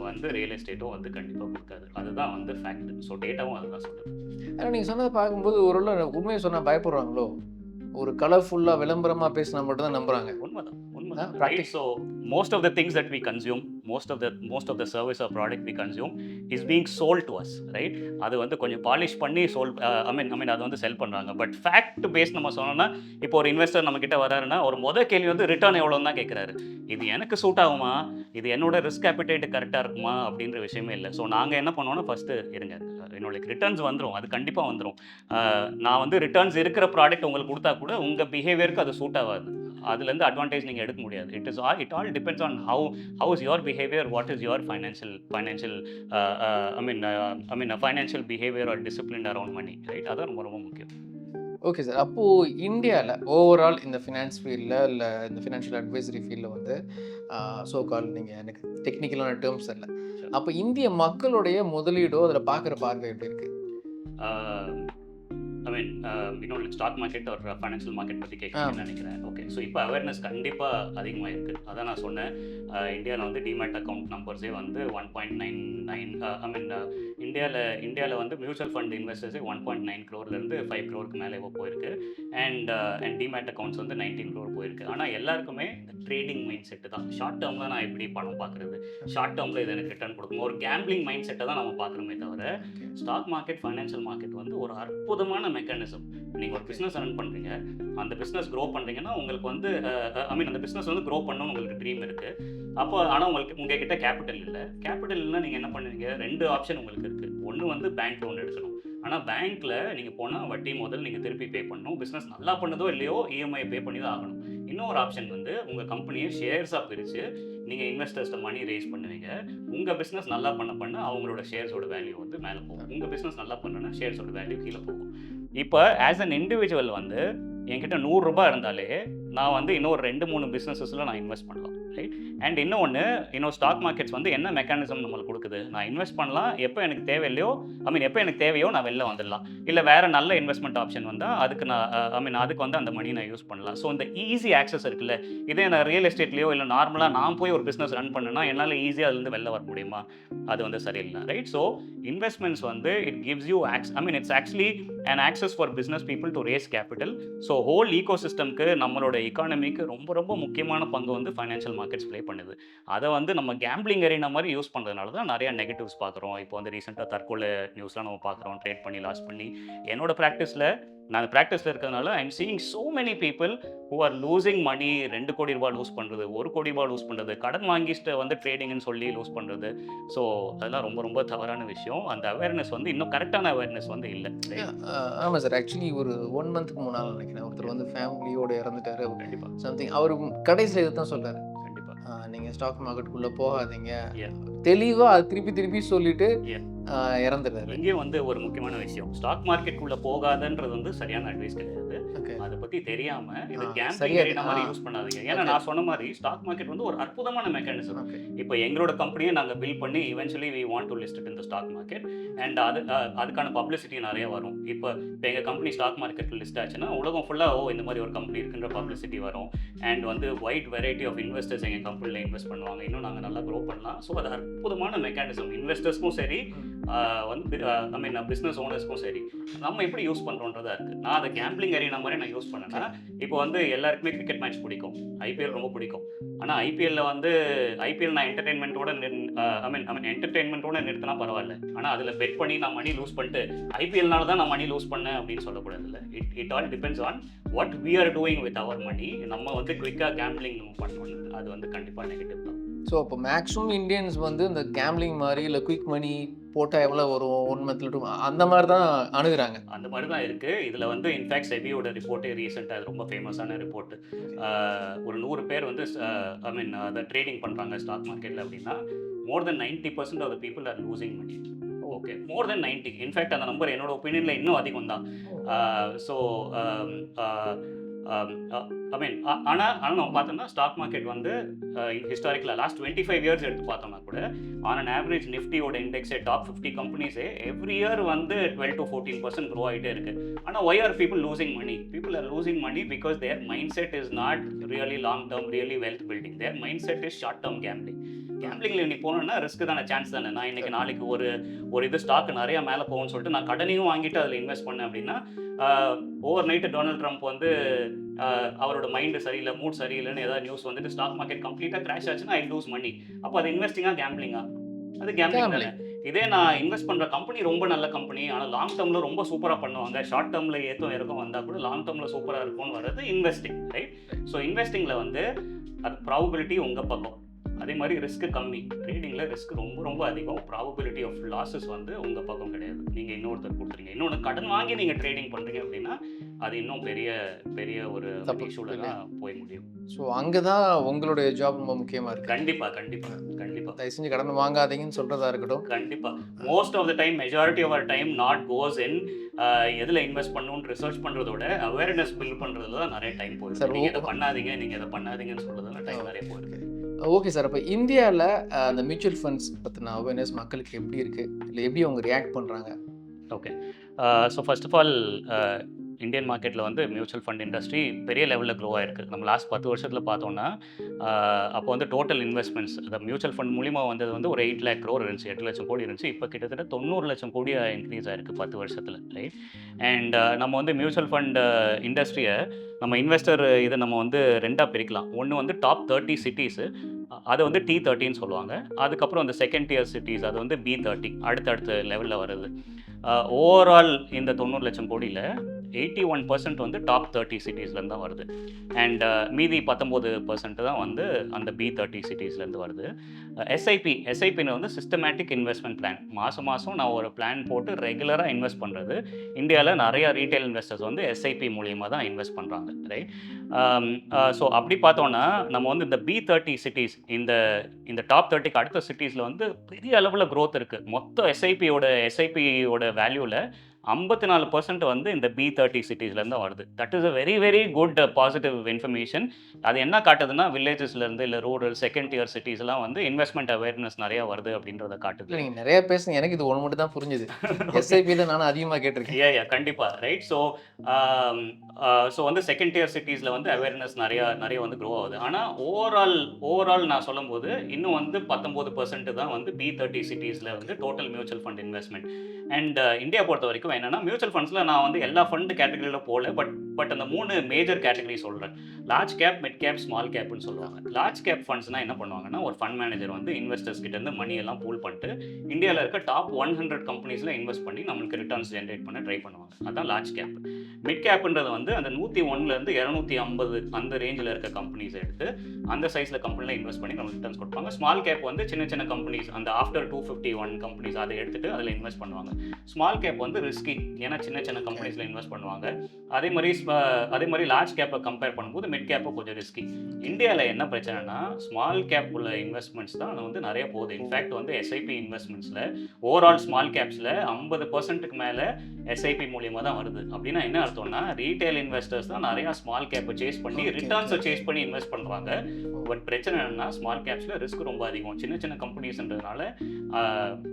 வந்து ரியல் எஸ்டேட்டோ வந்து கண்டிப்பாக கொடுக்காது. அதுதான் வந்து ஃபேக்ட். ஸோ டேட்டாவும் அதுதான் சொல்லுது. ஆனால் நீங்கள் சொன்னதை பார்க்கும்போது ஒரு உண்மையை சொன்னால் பயப்படுறாங்களோ, ஒரு கலர்ஃபுல்லாக விளம்பரமாக பேசினா மட்டும் தான் நம்புறாங்க. உண்மைதான். So most of the things that we consume, most of the service or product we consume is being sold to us, right? அது வந்து கொஞ்சம் பாலிஷ் பண்ணி ஐ மீன் அது வந்து செல் பண்ணுறாங்க. பட் ஃபேக்ட் பேஸ் நம்ம சொன்னோம்னா, இப்போ ஒரு இன்வெஸ்டர் நம்ம கிட்ட வராருன்னா ஒரு கேள்வி வந்து ரிட்டர்ன் எவ்வளோன்னு தான் கேட்குறாரு. இது எனக்கு சூட் ஆகுமா, இது என்னோட ரிஸ்க் ஆப்பிடைட் கரெக்டாக இருக்குமா அப்படின்ற விஷயமே இல்லை. ஸோ நாங்கள் என்ன பண்ணோன்னா, ஃபஸ்ட்டு இருங்க, என்னோட ரிட்டர்ன்ஸ் வந்துடும், அது கண்டிப்பாக வந்துடும். நான் வந்து ரிட்டர்ன்ஸ் இருக்கிற ப்ராடக்ட் உங்களுக்கு கொடுத்தா கூட உங்கள் பிஹேவியருக்கு அது சூட் ஆகாது. அதுலேருந்து அட்வான்டேஜ் நீங்கள் எடுக்க முடியாது. It all depends on how is your behavior, what is your financial financial behavior or discipline around money, right? அதான் ரொம்ப முக்கியம். Okay sir. அப்போது இந்தியாவில் ஓவரால் இந்த ஃபினான்ஸ் ஃபீல்டில் இல்லை இந்த ஃபினான்ஷியல் அட்வைசரி ஃபீல்டில் வந்து ஸோ கால் நீங்கள் எனக்கு டெக்னிக்கலான டேர்ம்ஸ் இல்லை. அப்போ இந்திய மக்களுடைய முதலீடோ அதில் பார்க்குற பார்வை எப்படி இருக்குது? ஐ மீன் இன்னொரு ஸ்டாக் மார்க்கெட் ஒரு ஃபைனான்ஷியல் மார்க்கெட் பற்றி கேட்குறேன்னு நினைக்கிறேன். ஓகே, ஸோ இப்போ அவேர்னஸ் கண்டிப்பாக அதிகமாக இருக்குது. அதான் நான் சொன்னேன், இந்தியாவில் வந்து டிமேட் அக்கௌண்ட் நம்பர்ஸே வந்து 1.99 ஐ மீன் இந்தியாவில் வந்து மியூச்சுவல் ஃபண்ட் இன்வெஸ்டர்ஸே 1.9 crore-லேருந்து 5 crore-க்கு மேலே போயிருக்கு. அண்ட் டிமேட் அக்கௌண்ட்ஸ் வந்து 19 crore போயிருக்கு. ஆனால் எல்லாருக்குமே ட்ரேடிங் மைண்ட் செட்டு தான். ஷார்ட் டேர்மில் நான் எப்படி பணம் பார்க்குறது, ஷார்ட் டேர்மில் இது எனக்கு ரிட்டர்ன் கொடுக்கும், ஒரு கேம்பிளிங் மைண்ட் செட்டை தான் நம்ம பார்க்குறோமே தவிர ஸ்டாக் மார்க்கெட் ஃபைனான்ஷியல் மார்க்கெட் வந்து ஒரு அற்புதமான மெக்கானிசம். நீங்கள் ஒரு பிஸ்னஸ் ரன் பண்ணுறீங்க, அந்த பிஸ்னஸ் க்ரோ பண்ணுறீங்கன்னா உங்களுக்கு வந்து ஐ மீன் அந்த பிஸ்னஸ் வந்து க்ரோ பண்ணணும்னு உங்களுக்கு ட்ரீம் இருக்குது. அப்போ ஆனால் உங்ககிட்ட கேபிட்டல் இல்லை. கேபிட்டல் இல்லைன்னா நீங்கள் என்ன பண்ணுவீங்க? 2 ஆப்ஷன் உங்களுக்கு இருக்குது. ஒன்று வந்து பேங்க் லோன் எடுக்கணும். ஆனால் பேங்க்கில் நீங்கள் போனால் வட்டி முதல் நீங்கள் திருப்பி பே பண்ணணும். பிஸ்னஸ் நல்லா பண்ணதோ இல்லையோ இஎம்ஐ பே பண்ணி தான் ஆகணும். இன்னொரு ஆப்ஷன் வந்து உங்கள் கம்பெனியை ஷேர்ஸாக பிரித்து நீங்கள் இன்வெஸ்டர்ஸ்ட்ட மணி ரேஸ் பண்ணுவீங்க. உங்கள் பிஸ்னஸ் நல்லா பண்ண அவங்களோட ஷேர்ஸோட வேல்யூ வந்து மேலே போகும். உங்கள் பிஸ்னஸ் நல்லா பண்ணனா ஷேர்ஸோட வேல்யூ கீழே போகும். இப்போ ஆஸ் அன் இண்டிவிஜுவல் வந்து என்கிட்ட 100 ரூபாய் இருந்தாலே நான் வந்து இன்னொரு 2-3 பிஸ்னஸஸில் நான் இன்வெஸ்ட் பண்ணலாம், ரைட்? அண்ட் இன்னும் ஸ்டாக் மார்க்கெட்ஸ் வந்து என்ன மெக்கானிசம் நம்மளுக்கு கொடுக்குது? நான் இன்வெஸ்ட் பண்ணலாம், எப்போ எனக்கு தேவையில்லையோ எப்போ எனக்கு தேவையோ நான் வெளில வந்துடலாம். இல்லை வேறு நல்ல இன்வெஸ்ட்மெண்ட் ஆப்ஷன் வந்தால் அதுக்கு நான் அதுக்கு வந்து அந்த மணி நான் யூஸ் பண்ணலாம். ஸோ இந்த ஈஸி ஆக்சஸ் இருக்குல்ல, இதே நான் ரியல் எஸ்டேட்லேயோ இல்லை நார்மலாக நான் போய் ஒரு பிஸ்னஸ் ரன் பண்ணேன்னா என்னால் ஈஸியாக அதுலேருந்து வெளில வர முடியுமா? அது வந்து சரியில்லை, ரைட்? ஸோ இன்வெஸ்ட்மெண்ட்ஸ் வந்து it gives you it's actually and access for business people to raise capital. So whole ஈகோ சிஸ்டம்க்கு நம்மளோட எக்கானமிக்கு ரொம்ப ரொம்ப முக்கியமான பங்கு வந்து ஃபைனான்ஷியல் மார்க்கெட்ஸ் ப்ளே பண்ணுது. அதை வந்து நம்ம கேம்பிளிங் அரீனா மாதிரி யூஸ் பண்ணுறதுனால தான் நிறையா நெகட்டிவ்ஸ் பார்க்குறோம். இப்போ வந்து ரீசெண்டாக தற்கொலை நியூஸ்லாம் நம்ம பார்க்குறோம், ட்ரேட் பண்ணி லாஸ் பண்ணி. என்னோட ப்ராக்டிஸில் இருக்கிறதுனால I am seeing so many people who are losing money. 2 கோடி ரூபாய் லூஸ் பண்ணுறது, 1 கோடி ரூபாய் லூஸ் பண்ணுறது, கடன் வாங்கிட்டு வந்து ட்ரேடிங்னு சொல்லி லூஸ் பண்ணுறது. ஸோ அதெல்லாம் ரொம்ப ரொம்ப தவறான விஷயம். அந்த அவேர்னஸ் வந்து இன்னும் கரெக்டான அவேர்னஸ் வந்து இல்லை. ஆமாம் சார். ஆக்சுவலி ஒரு 1 மந்த்துக்கு முன்னால் நினைக்கிறேன் ஒருத்தர் வந்து ஃபேமிலியோடு இறந்துட்டாரு. கண்டிப்பாக சம்திங் அவர் கடைசியில் இதை தான் சொல்கிறார், கண்டிப்பாக நீங்கள் ஸ்டாக் மார்க்கெட்டுக்குள்ளே போகாதீங்க, தெளிவாக அது திருப்பி சொல்லிட்டு இறந்துடுறாரு. இங்கேயும் வந்து ஒரு முக்கியமான விஷயம், ஸ்டாக் மார்க்கெட்டுக்குள்ளே போகாதன்றது வந்து சரியான அட்வைஸ் கிடையாது. அதை பற்றி தெரியாமல் இது கேம்பிளிங் மாதிரி யூஸ் பண்ணாதீங்க. ஏன்னா நான் சொன்ன மாதிரி ஸ்டாக் மார்க்கெட் வந்து ஒரு அற்புதமான மெக்கானிசம். இப்போ எங்களோட கம்பெனியை நாங்கள் பில்ட் பண்ணி eventually we want to list it in the stock market. And அதுக்கான பப்ளிசிட்டி நிறைய வரும். இப்போ எங்கள் கம்பெனி ஸ்டாக் மார்க்கெட்டில் லிஸ்ட் ஆச்சுன்னா உலகம் ஃபுல்லாக இந்த மாதிரி ஒரு கம்பெனி இருக்குன்ற பப்ளிசிட்டி வரும். அண்ட் வந்து வைட் வெரைட்டி ஆஃப் இன்வெஸ்டர்ஸ் எங்கள் கம்பெனியில் இன்வெஸ்ட் பண்ணுவாங்க. இன்னும் நாங்கள் நல்லா க்ரோ பண்ணலாம். ஸோ அது அற்புதமான மெக்கானிசம். இன்வெஸ்டர்ஸ்க்கும் சரி, வந்து பிஸ்னஸ் ஓனர்ஸ்க்கும் சரி, நம்ம எப்படி யூஸ் பண்ணுறோன்றதா இருக்குது. நான் அதை கேம்பிளிங் அரீனா மாதிரி நான் யூஸ் பண்ணேன்னா, இப்போ வந்து எல்லாருக்குமே கிரிக்கெட் மேட்ச் பிடிக்கும், ஐபிஎல் ரொம்ப பிடிக்கும். ஆனால் ஐபிஎல்ல வந்து ஐபிஎல் நான் என்டர்டெயின்மெண்ட்டோட நிறுத்தினா பரவாயில்ல. ஆனால் அதில் பெட் பண்ணி நான் மணி லூஸ் பண்ணிட்டு ஐபிஎல்னால தான் நான் மணி லூஸ் பண்ணேன் அப்படின்னு சொல்லக்கூடாதுல்ல. It all depends on what we are doing with our money. நம்ம வந்து குயிக்காக கேம்பிளிங் நம்ம பண்ணணும், அது வந்து கண்டிப்பாக நெகட்டிவ் தான். ஸோ அப்போ மேக்ஸிமம் இந்தியன்ஸ் வந்து இந்த கேம்பிளிங் மாதிரி இல்லை குயிக் மணி போட்டால் எவ்வளோ வரும் 1 மந்த்ல 2 அந்த மாதிரி தான் அணுகுறாங்க. அந்த மாதிரி தான் இருக்குது. இதில் வந்து இன்ஃபேக்ட் செபியோட ரிப்போர்ட்டே ரீசெண்டாக அது ரொம்ப ஃபேமஸான ரிப்போர்ட். ஒரு 100 பேர் வந்து அதை ட்ரேடிங் பண்ணுறாங்க ஸ்டாக் மார்க்கெட்டில் அப்படின்னா more than 90% of the people are losing money. Okay, more than 90. In fact அந்த நம்பர் என்னோட ஒப்பீனியனில் இன்னும் அதிகம் தான். ஸோ ஆனால் நம்ம பார்த்தோம்னா ஸ்டாக் மார்க்கெட் வந்து ஹிஸ்டாரிக்கலாக லாஸ்ட் 25 இயர்ஸ் எடுத்து பார்த்தோம்னா கூட ஆன் அன் ஆவரேஜ் நிஃப்டியோட இண்டெக்ஸே டாப் 50 கம்பெனிஸே எவ்ரி இயர் வந்து 12 to 14% க்ரோ ஆகிட்டே இருக்குது. ஆனால் why are people losing money? People are losing money because their mind set is not really long term, really wealth building. Their mind set is short term gambling. கேம்பிளிங்கில் இன்னைக்கு போகணுன்னா risk தானே, chance தானே. நான் இன்னைக்கு நாளைக்கு ஒரு இது ஸ்டாக் நிறையா மேலே போகும்னு சொல்லிட்டு நான் கடனையும் வாங்கிட்டு அதில் இன்வெஸ்ட் பண்ணேன் அப்படின்னா ஓவர் நைட்டு டொனால்ட் ட்ரம்ப் வந்து அவரோட மைண்டு சரியில்லை, மூட் சரியில்லைன்னு ஏதாவது நியூஸ் வந்துட்டு ஸ்டாக் மார்க்கெட் கம்ப்ளீட்டாக கிராஷ் ஆச்சுன்னா ஐ லூஸ் மணி. அப்போ அது இன்வெஸ்டிங்காக கேம்பிளிங்கா? அது கேம்பிளிங் தானே. இதே நான் இன்வெஸ்ட் பண்ணுற கம்பெனி ரொம்ப நல்ல கம்பெனி, ஆனால் லாங் டேர்மில் ரொம்ப சூப்பராக பண்ணுவாங்க, ஷார்ட் டேர்மில் ஏற்றும் இறக்கம் வந்தால் கூட லாங் டேர்மில் சூப்பராக இருக்கும்னு வர்றது இன்வெஸ்டிங், ரைட்? ஸோ இன்வெஸ்டிங்கில் வந்து அது ப்ராபபிலிட்டி உங்கள் பக்கம். அதே மாதிரி ரிஸ்க் கம்மி. ட்ரேடிங்கில் ரிஸ்க் ரொம்ப ரொம்ப அதிகம். ப்ராபபிலிட்டி ஆஃப் லாஸஸ் வந்து உங்கள் பக்கம் கிடையாது. நீங்கள் இன்னொருத்தர் கொடுத்துறீங்க. இன்னொன்று கடன் வாங்கி நீங்கள் ட்ரேடிங் பண்ணுறீங்க அப்படின்னா அது இன்னும் பெரிய பெரிய ஒரு இஷ்யூவில் தான் போய் முடியும். ஸோ அங்கே தான் உங்களுடைய ஜாப் ரொம்ப முக்கியமாக இருக்குது. கண்டிப்பாக கண்டிப்பாக கண்டிப்பாக. தயவு செஞ்சு கடன் வாங்காதீங்கன்னு சொல்கிறதா இருக்கட்டும். கண்டிப்பாக. Most of the time, majority of our time not goes in எதில் இன்வெஸ்ட் பண்ணணும்னு ரிசர்ச் பண்ணுறதோட அவேர்னஸ் பில்ட் பண்ணுறதுல தான் நிறைய டைம் போயிருக்கு. சார் நீங்கள் இதை பண்ணாதீங்க, நீங்கள் இதை பண்ணாதீங்கன்னு சொல்கிறதுல டைம் நிறைய போயிருக்கு. Okay sir. அப்போ இந்தியாவில் அந்த மியூச்சுவல் ஃபண்ட்ஸ் பற்றின அவேர்னஸ் மக்களுக்கு எப்படி இருக்குது, இல்லை எப்படி அவங்க ரியாக்ட் பண்ணுறாங்க? Okay. So first of all Indian மார்க்கெட்டில் வந்து மியூச்சுவல் ஃபண்ட் இண்டஸ்ட்ரி பெரிய லெவலில் க்ரோ ஆகிருக்கு. நம்ம லாஸ்ட் 10 வருஷத்தில் பார்த்தோம்னா அப்போ வந்து டோட்டல் இன்வெஸ்ட்மெண்ட்ஸ் அந்த மியூச்சுவல் ஃபண்ட் மூலிமா வந்தது வந்து ஒரு 8 lakh crore இருந்துச்சு, 8 லட்சம் கோடி இருந்துச்சு. இப்போ கிட்டத்தட்ட 90 லட்சம் கோடியாக இன்க்ரீஸ் ஆகிருக்கு 10 வருஷத்தில், ரைட்? அண்ட் நம்ம வந்து மியூச்சுவல் ஃபண்ட் இண்டஸ்ட்ரியை நம்ம இன்வெஸ்டர் இதை நம்ம வந்து ரெண்டாக பிரிக்கலாம். ஒன்று வந்து டாப் 30 சிட்டிஸு, அதை வந்து T30ன்னு சொல்லுவாங்க. அதுக்கப்புறம் அந்த செகண்ட் டியர் சிட்டிஸ், அது வந்து B30, அடுத்தடுத்த லெவலில் வருது. ஓவரால் இந்த 90 லட்சம் கோடியில் 81% வந்து டாப் 30 சிட்டிஸ்லேருந்து தான் வருது. அண்ட் மீதி 19% தான் வந்து அந்த B30 சிட்டிஸ்லேருந்து வருது. எஸ்ஐபின்னு வந்து சிஸ்டமேட்டிக் இன்வெஸ்ட்மெண்ட் பிளான். மாதம் நான் ஒரு பிளான் போட்டு ரெகுலராக இன்வெஸ்ட் பண்ணுறது. இந்தியாவில் நிறையா ரீட்டைல் இன்வெஸ்டர்ஸ் வந்து எஸ்ஐபி மூலியமாக தான் இன்வெஸ்ட் பண்ணுறாங்க, ரைட்? ஸோ அப்படி பார்த்தோன்னா நம்ம வந்து இந்த B30 சிட்டிஸ், இந்த டாப் 30க்கு அடுத்த சிட்டிஸில் வந்து பெரிய அளவில் க்ரோத் இருக்குது. மொத்த எஸ்ஐபியோட வேல்யூவில் 54% வந்து இந்த B30 சிட்டிஸ்லேருந்து தான் வருது. That is a very very good positive information. அது என்ன காட்டுதுன்னா, வில்லேஜஸ்லேருந்து இல்லை ரூரல் செகண்ட் டியர் சிட்டிஸ்லாம் வந்து இன்வெஸ்ட்மெண்ட் அவேர்னஸ் நிறையா வருது அப்படின்றத காட்டுது. நீங்கள் நிறைய பேசுங்க, எனக்கு இது ஒன்று மட்டும் தான் புரிஞ்சுது. எஸ்ஐபியில் நானும் அதிகமாக கேட்டிருக்கேன். கண்டிப்பாக, ரைட்? ஸோ வந்து செகண்ட் டியர் சிட்டிஸில் வந்து அவேர்னஸ் நிறைய வந்து க்ரோ ஆகுது. ஆனால் ஓவரால் நான் சொல்லும்போது இன்னும் வந்து 19% தான் வந்து B30 சிட்டிஸில் வந்து total mutual fund investment. And India பொறுத்த வரைக்கும் என்னன்னா, மியூச்சுவல் ஃபண்ட்ஸில் நான் வந்து எல்லா ஃபண்ட் கேட்டகரியில் போகல, பட் அந்த 3 மேஜர் கேட்டகரி சொல்கிறேன். Large cap, mid cap, small கேப்னு சொல்லுவாங்க. லார்ஜ் கேப் ஃபண்ட்ஸ்னால் என்ன பண்ணுவாங்கன்னா, ஒரு ஃபண்ட் மேனேஜர் வந்து இன்வெஸ்டர்ஸ் கிட்டேருந்து மணியெல்லாம் பூல் பண்ணிட்டு இந்தியாவில் இருக்க டாப் 100 கம்பெனிஸில் இன்வெஸ்ட் பண்ணி நம்மளுக்கு ரிட்டர்ன்ஸ் ஜென்ரேட் பண்ண ட்ரை பண்ணுவாங்க. அதுதான் லார்ஜ் கேப். மிட் கேப்ன்றது வந்து அந்த 101லேருந்து 250 அந்த ரேஞ்சில் இருக்க கம்பெனிஸ் எடுத்து அந்த சைஸில் கம்பெனியில் இன்வெஸ்ட் பண்ணி நம்ம ரிட்டர்ன்ஸ் கொடுப்பாங்க. ஸ்மால் கேப் வந்து சின்ன கம்பெனிஸ், அந்த ஆஃப்டர் 251 கம்பெனிஸ், அதை எடுத்துகிட்டு அதில் இன்வெஸ்ட் பண்ணுவாங்க. ஸ்மால் கேப் வந்து ரிஸ்கி, ஏன்னா சின்ன கம்பெனிஸில் இன்வெஸ்ட் பண்ணுவாங்க. அதே மாதிரி லார்ஜ் கேப்பை கம்பேர் பண்ணும்போது மிட் கேப்பை கொஞ்சம் ரிஸ்கி. இந்தியாவில் என்ன பிரச்சனைனா, ஸ்மால் கேப் உள்ள இன்வெஸ்ட்மெண்ட்ஸ் தான் வந்து நிறைய போகுது. இன்ஃபேக்ட் வந்து எஸ்ஐபி இன்வெஸ்ட்மெண்ட்ஸில் ஓவரால் ஸ்மால் கேப்ஸில் 50%க்கு மேலே எஸ்ஐபி மூலியமாக தான் வருது. அப்படின்னா என்ன அர்த்தம்னா, ரீட்டைல் இன்வெஸ்டர்ஸ் தான் நிறையா ஸ்மால் கேப்பை சேஸ் பண்ணி ரிட்டர்ன்ஸை சேஸ் பண்ணி இன்வெஸ்ட் பண்ணுறாங்க. பட் பிரச்சனை என்னன்னா, ஸ்மால் கேப்ஸில் ரிஸ்க் ரொம்ப அதிகம். சின்ன கம்பெனிஸ்ன்றதுனால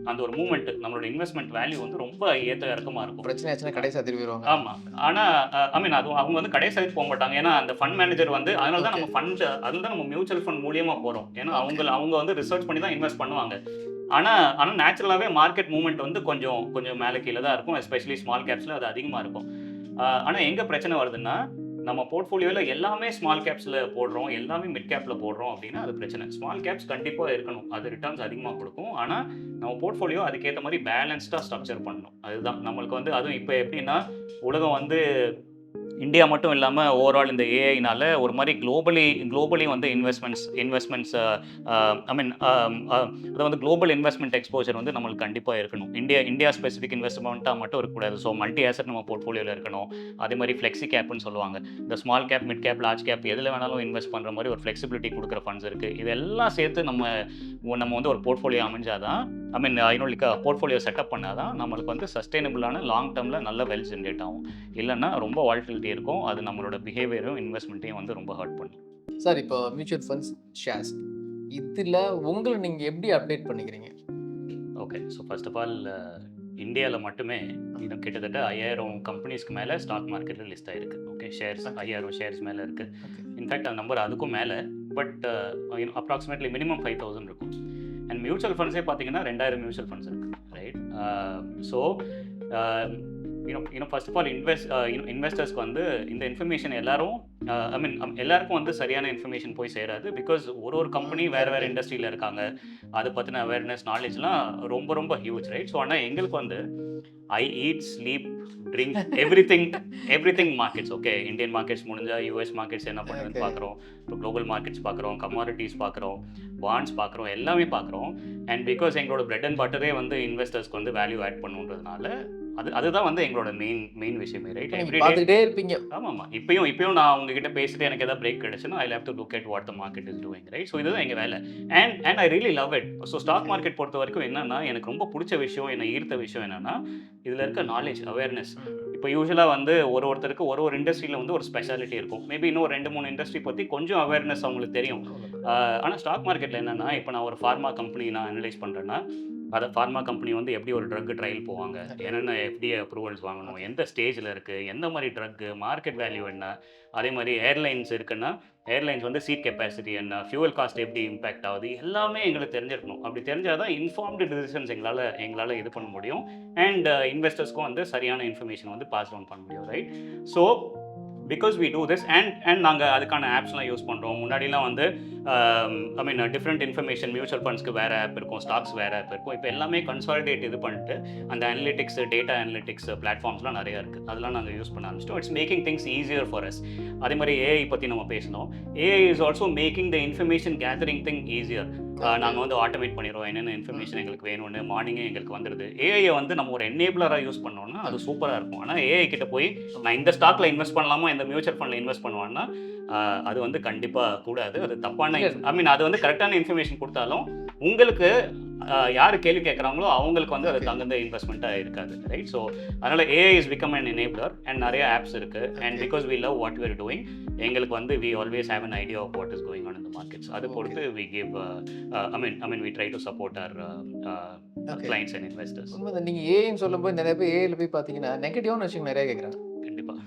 அந்த ஒரு மூவ்மெண்ட், நம்மளோட இன்வெஸ்ட்மெண்ட் வேல்யூ வந்து ரொம்ப ஏற்ற இறக்கமாக இருக்கும். பிரச்சனை ஆச்சுன்னா கடைசி திரும்பிடுவாங்க. ஆமாம். ஆனால் அது அவங்க வந்து கடைசி போக மாட்டாங்க. ஏன்னா அந்த ஃபண்ட் மேனேஜர் வந்து, அதனால தான் நம்ம மியூச்சுவல் ஃபண்ட் மூலியமாக போகிறோம். ஏன்னா அவங்க வந்து ரிசர்ச் பண்ணி தான் இன்வெஸ்ட் பண்ணுவாங்க. ஆனால் நேச்சுரலாகவே மார்க்கெட் மூவ்மெண்ட் வந்து கொஞ்சம் மேலே கீழே தான் இருக்கும். எஸ்பெஷலி ஸ்மால் கேப்ஸில் அது அதிகமாக இருக்கும். ஆனால் எங்கே பிரச்சனை வருதுன்னா, நம்ம போர்ட்ஃபோலியோவில் எல்லாமே ஸ்மால் கேப்ஸில் போடுறோம், எல்லாமே மிட் கேப்பில் போடுறோம் அப்படின்னா அது பிரச்சனை. ஸ்மால் கேப்ஸ் கண்டிப்பாக இருக்கணும், அது ரிட்டர்ன்ஸ் அதிகமாக கொடுக்கும். ஆனால் நம்ம போர்ட்ஃபோலியோ அதுக்கேற்ற மாதிரி பேலன்ஸ்டாக ஸ்ட்ரக்சர் பண்ணணும். அதுதான் நம்மளுக்கு வந்து, அதுவும் இப்போ எப்படின்னா, உலகம் வந்து இந்தியா மட்டும் இல்லாமல் ஓவரால் இந்த ஏஐனால ஒரு மாதிரி குளோபலி வந்து இன்வெஸ்ட்மெண்ட்ஸ் அது வந்து குளோபல் இன்வெஸ்ட்மெண்ட் எக்ஸ்போஜர் வந்து நம்மளுக்கு கண்டிப்பாக இருக்கணும். இந்தியா ஸ்பெசிஃபிக் இன்வெஸ்ட்மெண்ட்டாக மட்டும் இருக்கக்கூடாது. ஸோ மல்டி ஆசெட் நம்ம போர்ட்ஃபோலியோவில் இருக்கணும். அதே மாதிரி ஃப்ளெக்ஸி கேப்னு சொல்லுவாங்க. இந்த small gap, mid gap, large cap எதில் வேணாலும் இன்வெஸ்ட் பண்ணுற மாதிரி ஒரு ஃப்ளெக்சிபிலிட்டி கொடுக்குற ஃபண்ட்ஸ் இருக்குது. இதெல்லாம் சேர்த்து நம்ம வந்து ஒரு போர்ட்ஃபோலியோ அமைஞ்சாதான், போர்ட்ஃபோலியோ செட்டப் பண்ணால் தான் நம்மளுக்கு வந்து சஸ்டைனபிளான லாங் டேர்மில் நல்ல வெல்த் ஜென்ரேட் ஆகும். இல்லைன்னா ரொம்ப வால்டிலிட்டி இருக்கும். அது நம்மளோட பிஹேவியரும் இன்வெஸ்ட்மெண்ட்டையும் வந்து ரொம்ப ஹர்ட் பண்ணும். சார், இப்போ மியூச்சுவல் ஃபண்ட்ஸ், ஷேர்ஸ், இதில் உங்களை நீங்கள் எப்படி அப்டேட் பண்ணிக்கிறீங்க? Okay. So first of all இந்தியாவில் மட்டுமே இன்னும் கிட்டத்தட்ட 5000 கம்பெனிஸ்க்கு மேலே ஸ்டாக் மார்க்கெட்டில் லிஸ்ட் ஆகிருக்கு. ஓகே, ஷேர்ஸ் 5000 ஷேர்ஸ் மேலே இருக்குது. இன்ஃபேக்ட் அந்த நம்பர் அதுக்கும் மேலே, பட் அப்ராக்சிமேட்லி மினிமம் 5000 இருக்கும். அண்ட் மியூச்சுவல் ஃபண்ட்ஸே பார்த்தீங்கன்னா 2000 மியூச்சுவல் ஃபண்ட்ஸ் இருக்குது, right? So first of all இன்வெஸ்டர்ஸ்க்கு வந்து இந்த இன்ஃபர்மேஷன் எல்லாரும் எல்லாருக்கும் வந்து சரியான இன்ஃபர்மேஷன் போய் சேராது. பிகாஸ் ஒரு கம்பெனி வேறு இண்டஸ்ட்ரியில் இருக்காங்க. அதை பற்றின அவேர்னஸ் நாலேஜ்லாம் ரொம்ப ரொம்ப ஹியூஜ், ரைட்? ஸோ ஆனால் எங்களுக்கு வந்து I eat sleep drink everything markets. Okay, Indian markets முடிஞ்சால் யூஎஸ் மார்க்கெட்ஸ் என்ன பண்ணுதுன்னு பார்க்குறோம், இப்போ குளோபல் மார்க்கெட்ஸ் பார்க்குறோம், கமாடிட்டிஸ் பார்க்குறோம், பாண்ட்ஸ் பார்க்குறோம், எல்லாமே பார்க்குறோம். அண்ட் பிகாஸ் எங்களோட பிரெட் அண்ட் பட்டரே வந்து இன்வெஸ்டர்ஸ்க்கு வந்து வேல்யூ ஆட் பண்ணுன்றதுனால அதுதான் வந்து எங்களோட மெயின் விஷயமே, ரைட்? பார்த்துக்கிட்டே இருப்பீங்க. ஆமாம், இப்பயும் நான் உங்ககிட்ட பேசிட்டு எனக்கு ஏதாவது பிரேக் கிடைச்சுன்னா I have to look at what the market is doing, right? So இதுதான் எங்கள் வேலை. And I really love it. So stock market பொறுத்த வரைக்கும் என்னன்னா, எனக்கு ரொம்ப பிடிச்ச விஷயம், என்னை ஈர்த்த விஷயம் என்னன்னா, இதில் இருக்க நாலேஜ், அவேர்னஸ். இப்போ யூஸ்வலாக வந்து ஒருத்தருக்கு ஒரு இண்டஸ்ட்ரியில் வந்து ஒரு ஸ்பெஷாலிட்டி இருக்கும். மேபி இன்னும் 2-3 இண்டஸ்ட்ரி பற்றி கொஞ்சம் அவேர்னஸ் அவங்களுக்கு தெரியும். ஆனால் ஸ்டாக் மார்க்கெட்டில் என்னென்னா, இப்போ நான் ஒரு ஃபார்மா கம்பெனி நான் அனலைஸ் பண்ணுறேன்னா, அதை ஃபார்மா கம்பெனி வந்து எப்படி ஒரு ட்ரக் ட்ரையல் போவாங்க, என்னென்ன FDA அப்ரூவல்ஸ் வாங்கணும், எந்த ஸ்டேஜில் இருக்குது, எந்த மாதிரி ட்ரக்கு, மார்க்கெட் வேல்யூ என்ன. அதே மாதிரி ஏர்லைன்ஸ் இருக்குன்னா ஏர்லைன்ஸ் வந்து சீட் கெப்பாசிட்டி என்ன, ஃபியூவல் காஸ்ட் எப்படி இம்பேக்ட் ஆகுது, எல்லாமே எங்களுக்கு தெரிஞ்சிருக்கணும். அப்படி தெரிஞ்சால் தான் இன்ஃபார்ம்டு டிசிஷன்ஸ் எங்களால் இது பண்ண முடியும். அண்ட் இன்வெஸ்டர்ஸ்க்கும் வந்து சரியான இன்ஃபர்மேஷன் வந்து பாஸ் டவுன் பண்ண முடியும், right? So because we do this and நாங்கள் அதுக்கான ஆப்ஸ்லாம் யூஸ் பண்ணுறோம். முன்னாடிலாம் வந்து டிஃப்ரெண்ட் இன்ஃபர்மேஷன், மியூச்சுவல் ஃபண்ட்ஸ்க்கு வேறு ஆப் இருக்கும், ஸ்டாக்ஸ் வேறு ஆப் இருக்கும். இப்போ எல்லாமே கன்சாலிடேட் இது பண்ணிட்டு அந்த அனலிட்டிக்ஸ், டேட்டா அனலிட்டிக்ஸ் பிளாட்ஃபார்ம்ஸ்லாம் நிறையா இருக்குது. அதெல்லாம் நாங்கள் யூஸ் பண்ண ஆரம்பிச்சிட்டோம். It's making things easier for us. அதே மாதிரி ஏஐ பற்றி நம்ம பேசணும். AI is also making the information gathering thing easier. நாங்கள் வந்து ஆட்டோமேட் பண்ணிடுவோம். என்னென்ன இன்ஃபர்மேஷன் எங்களுக்கு வேணும்னு மார்னிங்கே எங்களுக்கு வந்துடுது. ஏஐயை வந்து நம்ம ஒரு எனேபிளராக யூஸ் பண்ணோம்னா அது சூப்பராக இருக்கும். ஆனால் ஏஐ கிட்ட போய் நான் இந்த ஸ்டாக்ல இன்வெஸ்ட் பண்ணலாமா, இந்த மியூச்சுவல் ஃபண்டில் இன்வெஸ்ட் பண்ணுவான்னா அது வந்து கண்டிப்பாக கூடாது. அது தப்பான அது வந்து கரெக்டான இன்ஃபர்மேஷன் கொடுத்தாலும் உங்களுக்கு யார் கேள்வி கேட்குறாங்களோ அவங்களுக்கு வந்து அது தகுந்த இன்வெஸ்ட்மெண்ட்டாக இருக்காது, ரைட்? ஸோ அதனால் AI is become an enabler and நிறைய ஆப்ஸ் இருக்குது. And because we love what we are doing, எங்களுக்கு வந்து we always have an idea of what is going on in the markets. அது பொறுத்து we give we try to support our clients and investors. நீங்கள் ஏஐன்னு சொல்லும்போது நிறைய பேர் ஏஐல போய் பார்த்தீங்கன்னா நெகட்டிவான விஷயம் நிறைய கேட்குறாங்க. கண்டிப்பாக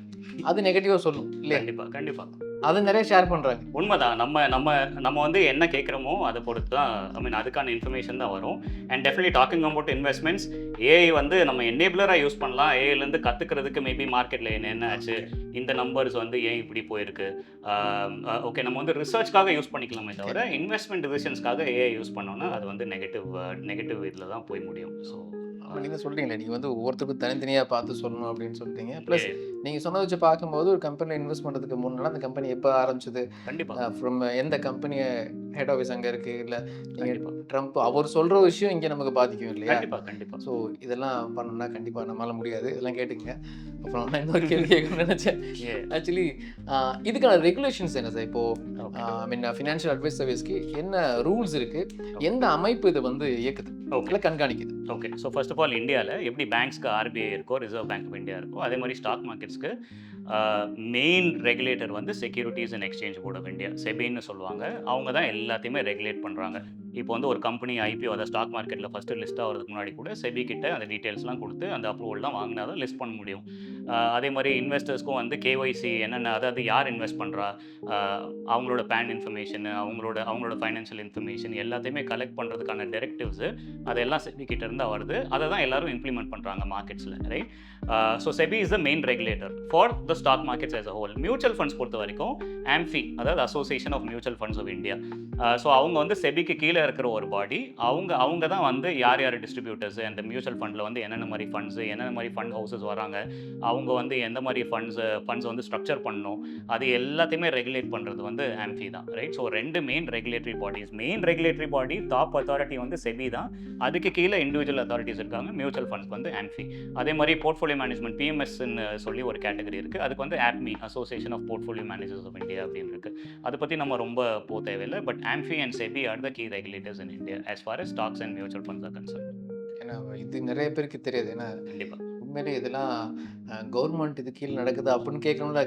அது நெகட்டிவாக சொல்லும் இல்லையா? கண்டிப்பாக அது நிறைய ஷேர் பண்ணுறாங்க. உண்மைதான். நம்ம வந்து என்ன கேட்குறோமோ அதை பொறுத்து தான் அதுக்கான இன்ஃபர்மேஷன் தான் வரும். And definitely talking about investments, AI வந்து நம்ம எனேபிளராக யூஸ் பண்ணலாம். ஏஐலேருந்து கற்றுக்கிறதுக்கு மேபி மார்க்கெட்டில் என்ன ஆச்சு, இந்த நம்பர்ஸ் வந்து ஏன் இப்படி போயிருக்கு, ஓகே நம்ம வந்து ரிசர்ச்காக யூஸ் பண்ணிக்கலாமே தவிர இன்வெஸ்ட்மெண்ட் டிசிஷன்ஸ்க்காக ஏஐ யூஸ் பண்ணோன்னா அது வந்து நெகட்டிவ் இதில் தான் போய் முடியும். ஸோ நீங்கள் சொல்கிறீங்களே, நீங்கள் வந்து ஒவ்வொருத்தருக்கும் தனித்தனியாக பார்த்து சொல்லணும் அப்படின்னு சொல்லிட்டீங்க. ப்ளஸ் நீங்கள் சொன்னதை வச்சு பார்க்கும்போது ஒரு கம்பெனியில் இன்வெஸ்ட் பண்ணுறதுக்கு முன்னாடி அந்த கம்பெனி எப்போ ஆரம்பிச்சது, கண்டிப்பாக ஃப்ரம் எந்த கம்பெனியை ஹெட் ஆஃபீஸ் அங்கே இருக்குது, இல்லை நீங்கள் ட்ரம்ப் அவர் சொல்கிற விஷயம் இங்கே நமக்கு பாதிக்கும் இல்லையா? கண்டிப்பாக. ஸோ இதெல்லாம் பண்ணணும்னா கண்டிப்பாக நம்மளால முடியாது. இதெல்லாம் கேட்டுங்க. அப்புறம் நான் இன்னொரு கேள்வி கேட்கணும்னு நினச்சேன். ஆக்சுவலி இதுக்கான ரெகுலேஷன்ஸ் என்ன சார்? இப்போது ஃபினான்ஷியல் அட்வைஸ் சர்வீஸ்க்கு என்ன ரூல்ஸ் இருக்குது, எந்த அமைப்பு இதை வந்து இயக்குது, கண்காணிக்குது? Okay, so first of all இந்தியாவில் எப்படி பேங்க்ஸ்க்கு RBI இருக்கோ, ரிசர்வ் பேங்க் ஆஃப் இந்தியா இருக்கோ, அதே மாதிரி ஸ்டாக் மார்க்கெட்ஸ்க்கு மெயின் ரெகுலேட்டர் வந்து securities and exchange board of India, செபின்னு சொல்லுவாங்க. அவங்க தான் எல்லாத்தையுமே ரெகுலேட் பண்ணுறாங்க. இப்போ வந்து ஒரு கம்பெனி IPO, அதாவது ஸ்டாக் மார்க்கெட்டில் ஃபஸ்ட்டு லிஸ்ட் ஆகிறதுக்கு முன்னாடி கூட செபி கிட்ட அந்த டீட்டெயில்ஸ்லாம் கொடுத்து அந்த அப்ரூவல்லாம் வாங்கினா தான் லிஸ்ட் பண்ண முடியும். அதே மாதிரி இன்வெஸ்டர்ஸ்க்கும் வந்து KYC என்னென்ன, அதாவது யார் இன்வெஸ்ட் பண்ணுறா, அவங்களோட பேன் இன்ஃபர்மேஷன், அவங்களோட ஃபைனான்ஷியல் இன்ஃபர்மேஷன் எல்லாத்தையுமே கலெக்ட் பண்ணுறதுக்கான டெரெக்டிவ்ஸு அதெல்லாம் செபி கிட்ட இருந்தால் வருது. அதை தான் எல்லாரும் இம்ப்ளிமெண்ட் பண்ணுறாங்க மார்க்கெட்ஸில், right? So SEBI is the main regulator for the stock markets as a whole. Mutual funds பொறுத்த வரைக்கும் AMFI, அதாவது association of mutual funds of India. So அவங்க வந்து செபிக்கு கீழே இருக்கிற ஒரு பாடி. அவங்க தான் வந்து யார் டிஸ்ட்ரிபியூட்டர்ஸ், அந்த மியூச்சுவல் ஃபண்டில் வந்து என்னென்ன மாதிரி ஃபண்ட்ஸு, என்னென்ன மாதிரி ஃபண்ட் ஹவுசஸ் வராங்க, அவங்க வந்து எந்த மாதிரி ஃபண்ட்ஸ் வந்து ஸ்ட்ரக்சர் பண்ணணும், அது எல்லாத்தையுமே ரெகுலேட் பண்ணுறது வந்து AMFI தான், right? So 2 main regulatory bodies. Main regulatory பாடி டாப் அத்தாரிட்டி வந்து செபி தான். அதுக்கு கீழே இண்டிவிஜுவல் அத்தாரிட்டிஸ் இருக்காங்க. மியூச்சுவல் ஃபண்ட்ஸ் வந்து AMFI. அதே மாதிரி போர்ட்ஃபோலியோ மேனேஜ்மெண்ட் PMSன்னு சொல்லி ஒரு கேட்டகரி இருக்குது. அதுக்கு வந்து APME, association of portfolio managers of India அப்படின்னு இருக்குது. அதை பற்றி நம்ம ரொம்ப போக தேவையில்லை. But AMFI and SEBI are the key regulators in India as far as stocks and mutual funds are concerned. ஏன்னா இது நிறைய பேருக்கு தெரியாது. ஏன்னா கண்டிப்பாக உண்மையிலே இதெல்லாம் கவர்மெண்ட் இது கீழே நடக்குது அப்படின்னு கேட்கணும்ல.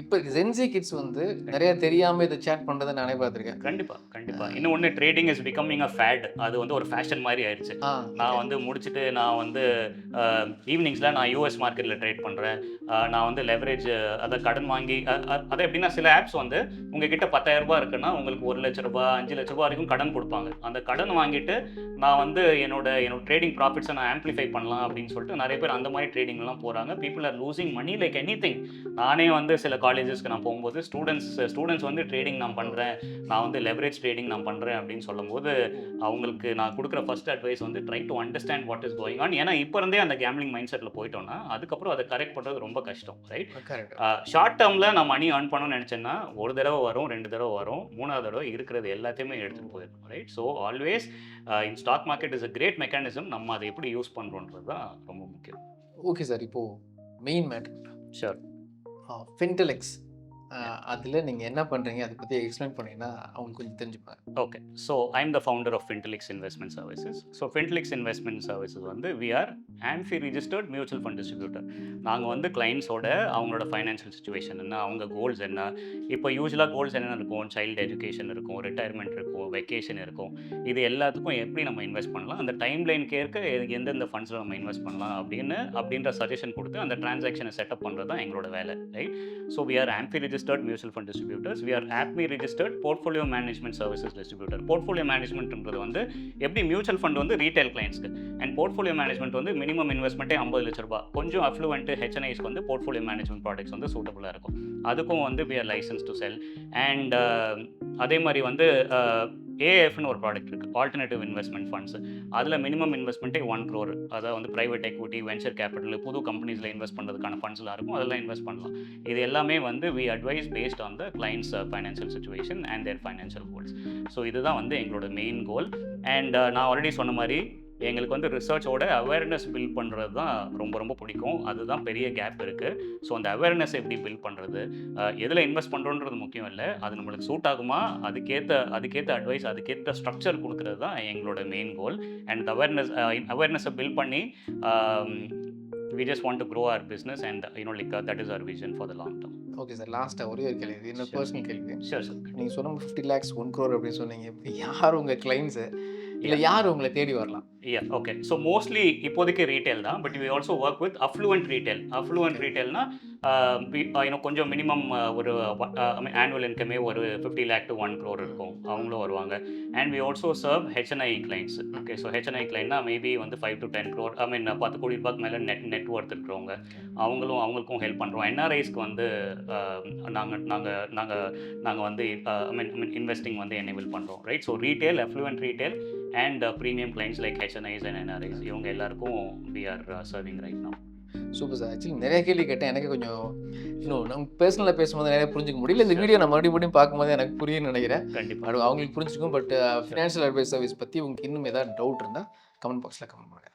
இப்போ ஜென்சி கிட்ஸ் வந்து நிறைய தெரியாமல் இதை சேட் பண்ணுறதை நானே பார்த்துருக்கேன். கண்டிப்பாக இன்னொன்று, trading is becoming a fad. அது வந்து ஒரு ஃபேஷன் மாதிரி ஆயிடுச்சு. நான் வந்து முடிச்சுட்டு நான் வந்து ஈவினிங்ஸில் நான் US மார்க்கெட்டில் ட்ரேட் பண்ணுறேன். நான் வந்து லெவரேஜ், அதை கடன் வாங்கி, அதை எப்படின்னா சில ஆப்ஸ் வந்து உங்ககிட்ட 10,000 ரூபாய் இருக்குன்னா உங்களுக்கு 1 லட்ச ரூபாய் 5 லட்ச ரூபாய் வரைக்கும் கடன் கொடுப்பாங்க. அந்த கடன் வாங்கிட்டு நான் வந்து என்னோட ட்ரேடிங் ப்ராஃபிட்ஸை நான் ஆம்ப்ளிஃபை பண்ணலாம் அப்படின்னு சொல்லிட்டு சொல்லிட்டு நிறைய பேர் அந்த மாதிரி ட்ரேடிங்லாம் போகிறாங்க. People are losing money like anything. நானே வந்து சில காலேஜஸ்க்கு நான் போகும்போது ஸ்டூடெண்ட்ஸ் வந்து ட்ரேடிங் நான் பண்ணுறேன், நான் வந்து லெவரேஜ் ட்ரேடிங் நான் பண்ணுறேன் அப்படின்னு சொல்லும்போது அவங்களுக்கு நான் கொடுக்குற ஃபர்ஸ்ட் அட்வைஸ் வந்து try to understand what is going on. ஏன்னா இப்போ இருந்தே அந்த கேம்லிங் மைண்ட் செட்டில் போயிட்டோம்னா அதுக்கப்புறம் அதை கரெக்ட் பண்ணுறது ரொம்ப கஷ்டம், ரைட்? கரெக்ட். ஷார்ட் டேர்மில் நான் மணி ஏர்ன் பண்ணணும்னு நினச்சேன்னா ஒரு தடவை வரும், 2 தடவை வரும், 3வது தடவை இருக்கிறது எல்லாத்தையுமே எடுத்துகிட்டு போயிடும், right? So always in stock market is a great mechanism. நம்ம அதை எப்படி யூஸ் பண்ணுறோன்றது தான் ரொம்ப முக்கியம். ஓகே சார், இப்போது மெயின் மேட்டர் ஷூர். ஃபின்டெலெக்ஸ் அதில் நீங்கள் என்ன பண்ணுறீங்க அதை பற்றி எக்ஸ்பிளைன் பண்ணீங்கன்னா அவங்களுக்கு கொஞ்சம் தெரிஞ்சுப்பாங்க. Okay, so I am the founder of Fintelix investment services. So Fintelix investment services வந்து we are AMFI registered mutual fund distributor. நாங்கள் வந்து கிளைண்ட்ஸோட அவங்களோட ஃபைனான்ஷியல் சுச்சுவேஷன் என்ன, அவங்க கோல்ஸ் என்ன, இப்போ யூஸ்வலாக கோல்ஸ் என்னென்ன இருக்கும், சைல்டு எஜுகேஷன் இருக்கும், ரிட்டையர்மெண்ட் இருக்கும், வெக்கேஷன் இருக்கும், இது எல்லாத்துக்கும் எப்படி நம்ம இன்வெஸ்ட் பண்ணலாம், அந்த டைம் லைனுக்கு ஏற்க எந்தெந்த ஃபண்ட்ஸில் நம்ம இன்வெஸ்ட் பண்ணலாம் அப்படின்ற சஜஷன் கொடுத்து அந்த டிரான்சாக்ஷனை செட்டப் பண்ணுறது தான் எங்களோட வேலை, right? So we are AMFI registered mutual fund distributors. We are APMI registered portfolio management services distributor. Portfolio மேனேஜ்மெண்ட்ன்றது வந்து எப்படி மியூச்சுவல் ஃபண்ட் வந்து ரீட்டைல் கிளைண்ட்ஸ்க்கு, அண்ட் போர்ட்ஃபோலியோ மேனேஜ்மெண்ட் வந்து மினிமம் இன்வெஸ்ட்மெண்ட்டே 50 லட்ச ரூபாய். கொஞ்சம் அஃப்ளூவெண்ட் HNIஸ்க்கு வந்து போர்ட்ஃபோலியோ மேனேஜ்மெண்ட் ப்ராடக்ட்ஸ் வந்து சூட்டபுளாக இருக்கும். அதுக்கும் வந்து we are licensed to sell. And அதே மாதிரி வந்து ஏஎஃப்னு ஒரு ப்ராடக்ட் இருக்குது, ஆல்டர்னேட்டிவ் இன்வெஸ்ட்மெண்ட் ஃபண்ட்ஸ். அதில் மினிமம் இன்வெஸ்ட்மெண்ட்டே 1 crore. அதாவது வந்து ப்ரைவேட் எக்விட்டி, வெஞ்சர் கேபிட்டல், புது கம்பெனிஸில் இன்வெஸ்ட் பண்ணுறதுக்கான ஃபண்ட்ஸ்லாம் இருக்கும், அதெல்லாம் இன்வெஸ்ட் பண்ணலாம். இது எல்லாமே வந்து we advise based on the clients financial situation and their financial goals. So இதுதான் வந்து எங்களோட மெயின் கோல். அண்ட் நான் ஆல்ரெடி சொன்ன மாதிரி எங்களுக்கு வந்து ரிசர்ச்சோட அவேர்னஸ் பில்ட் பண்ணுறது தான் ரொம்ப ரொம்ப பிடிக்கும். அதுதான் பெரிய கேப் இருக்குது. ஸோ அந்த அவேர்னஸ் எப்படி பில்ட் பண்ணுறது, எதில் இன்வெஸ்ட் பண்ணுறோன்றது முக்கியம் இல்லை, அது நம்மளுக்கு சூட் ஆகுமா, அதுக்கேற்ற அட்வைஸ், அதுக்கேற்ற ஸ்ட்ரக்சர் கொடுக்குறது தான் எங்களோட மெயின் கோல். அண்ட் அவேர்னஸை பில்ட் பண்ணி we just want to grow our business and that is our vision for the long term. Okay sir, லாஸ்ட்டாக ஒரே ஒரு கேள்வி, என்ன பர்சனல் கேள்வி. Sure sir. நீங்கள் சொன்ன 50 lakhs 1 crore அப்படின்னு சொன்னீங்க. இப்போ யார் உங்கள் கிளைண்ட்ஸு, இல்லை யார் உங்களை தேடி வரலாம்? ஓகே, ஸோ மோஸ்ட்லி இப்போதைக்கு ரீட்டைல் தான், but we also work with affluent ரீட்டைல்னா கொஞ்சம் மினிமம் ஒரு ஆனுவல் இன்கமே ஒரு 50 lakh to 1 crore இருக்கும், அவங்களும் வருவாங்க. And we also serve HNI clients. Okay, so HNI கிளைண்ட்னா மேபி வந்து 5 to 10 crore, 10 கோடி ரூபாய்க்கு மேலே நெட் ஒர்த் இருக்கிறவங்க, அவங்களுக்கும் ஹெல்ப் பண்ணுறோம். NRIஸ்க்கு வந்து நாங்கள் வந்து இன்வெஸ்டிங் வந்து எனேபிள் பண்ணுறோம், right? So retail, affluent retail and premium clients like HNIs and NRIs, இவங்க எல்லாருக்கும் we are serving right now. Super sir. Actually நிறைய கேள்வி கேட்டேன், எனக்கு கொஞ்சம் இன்னும் நம்ம பர்சனலாக பேசும்போது நிறைய புரிஞ்சிக்க முடியல. இந்த வீடியோ நான் மறுபடியும் பார்க்கும்போது எனக்கு புரியும்னு நினைக்கிறேன். கண்டிப்பாக அவங்களுக்கு புரிஞ்சுக்கும். பட் ஃபினான்ஷியல் அட்வைஸ் சர்வீஸ் பற்றி உங்களுக்கு இன்னும் ஏதாவது டவுட் இருந்தால் கமெண்ட் பாக்ஸில் கமெண்ட் பண்ணுங்கள்.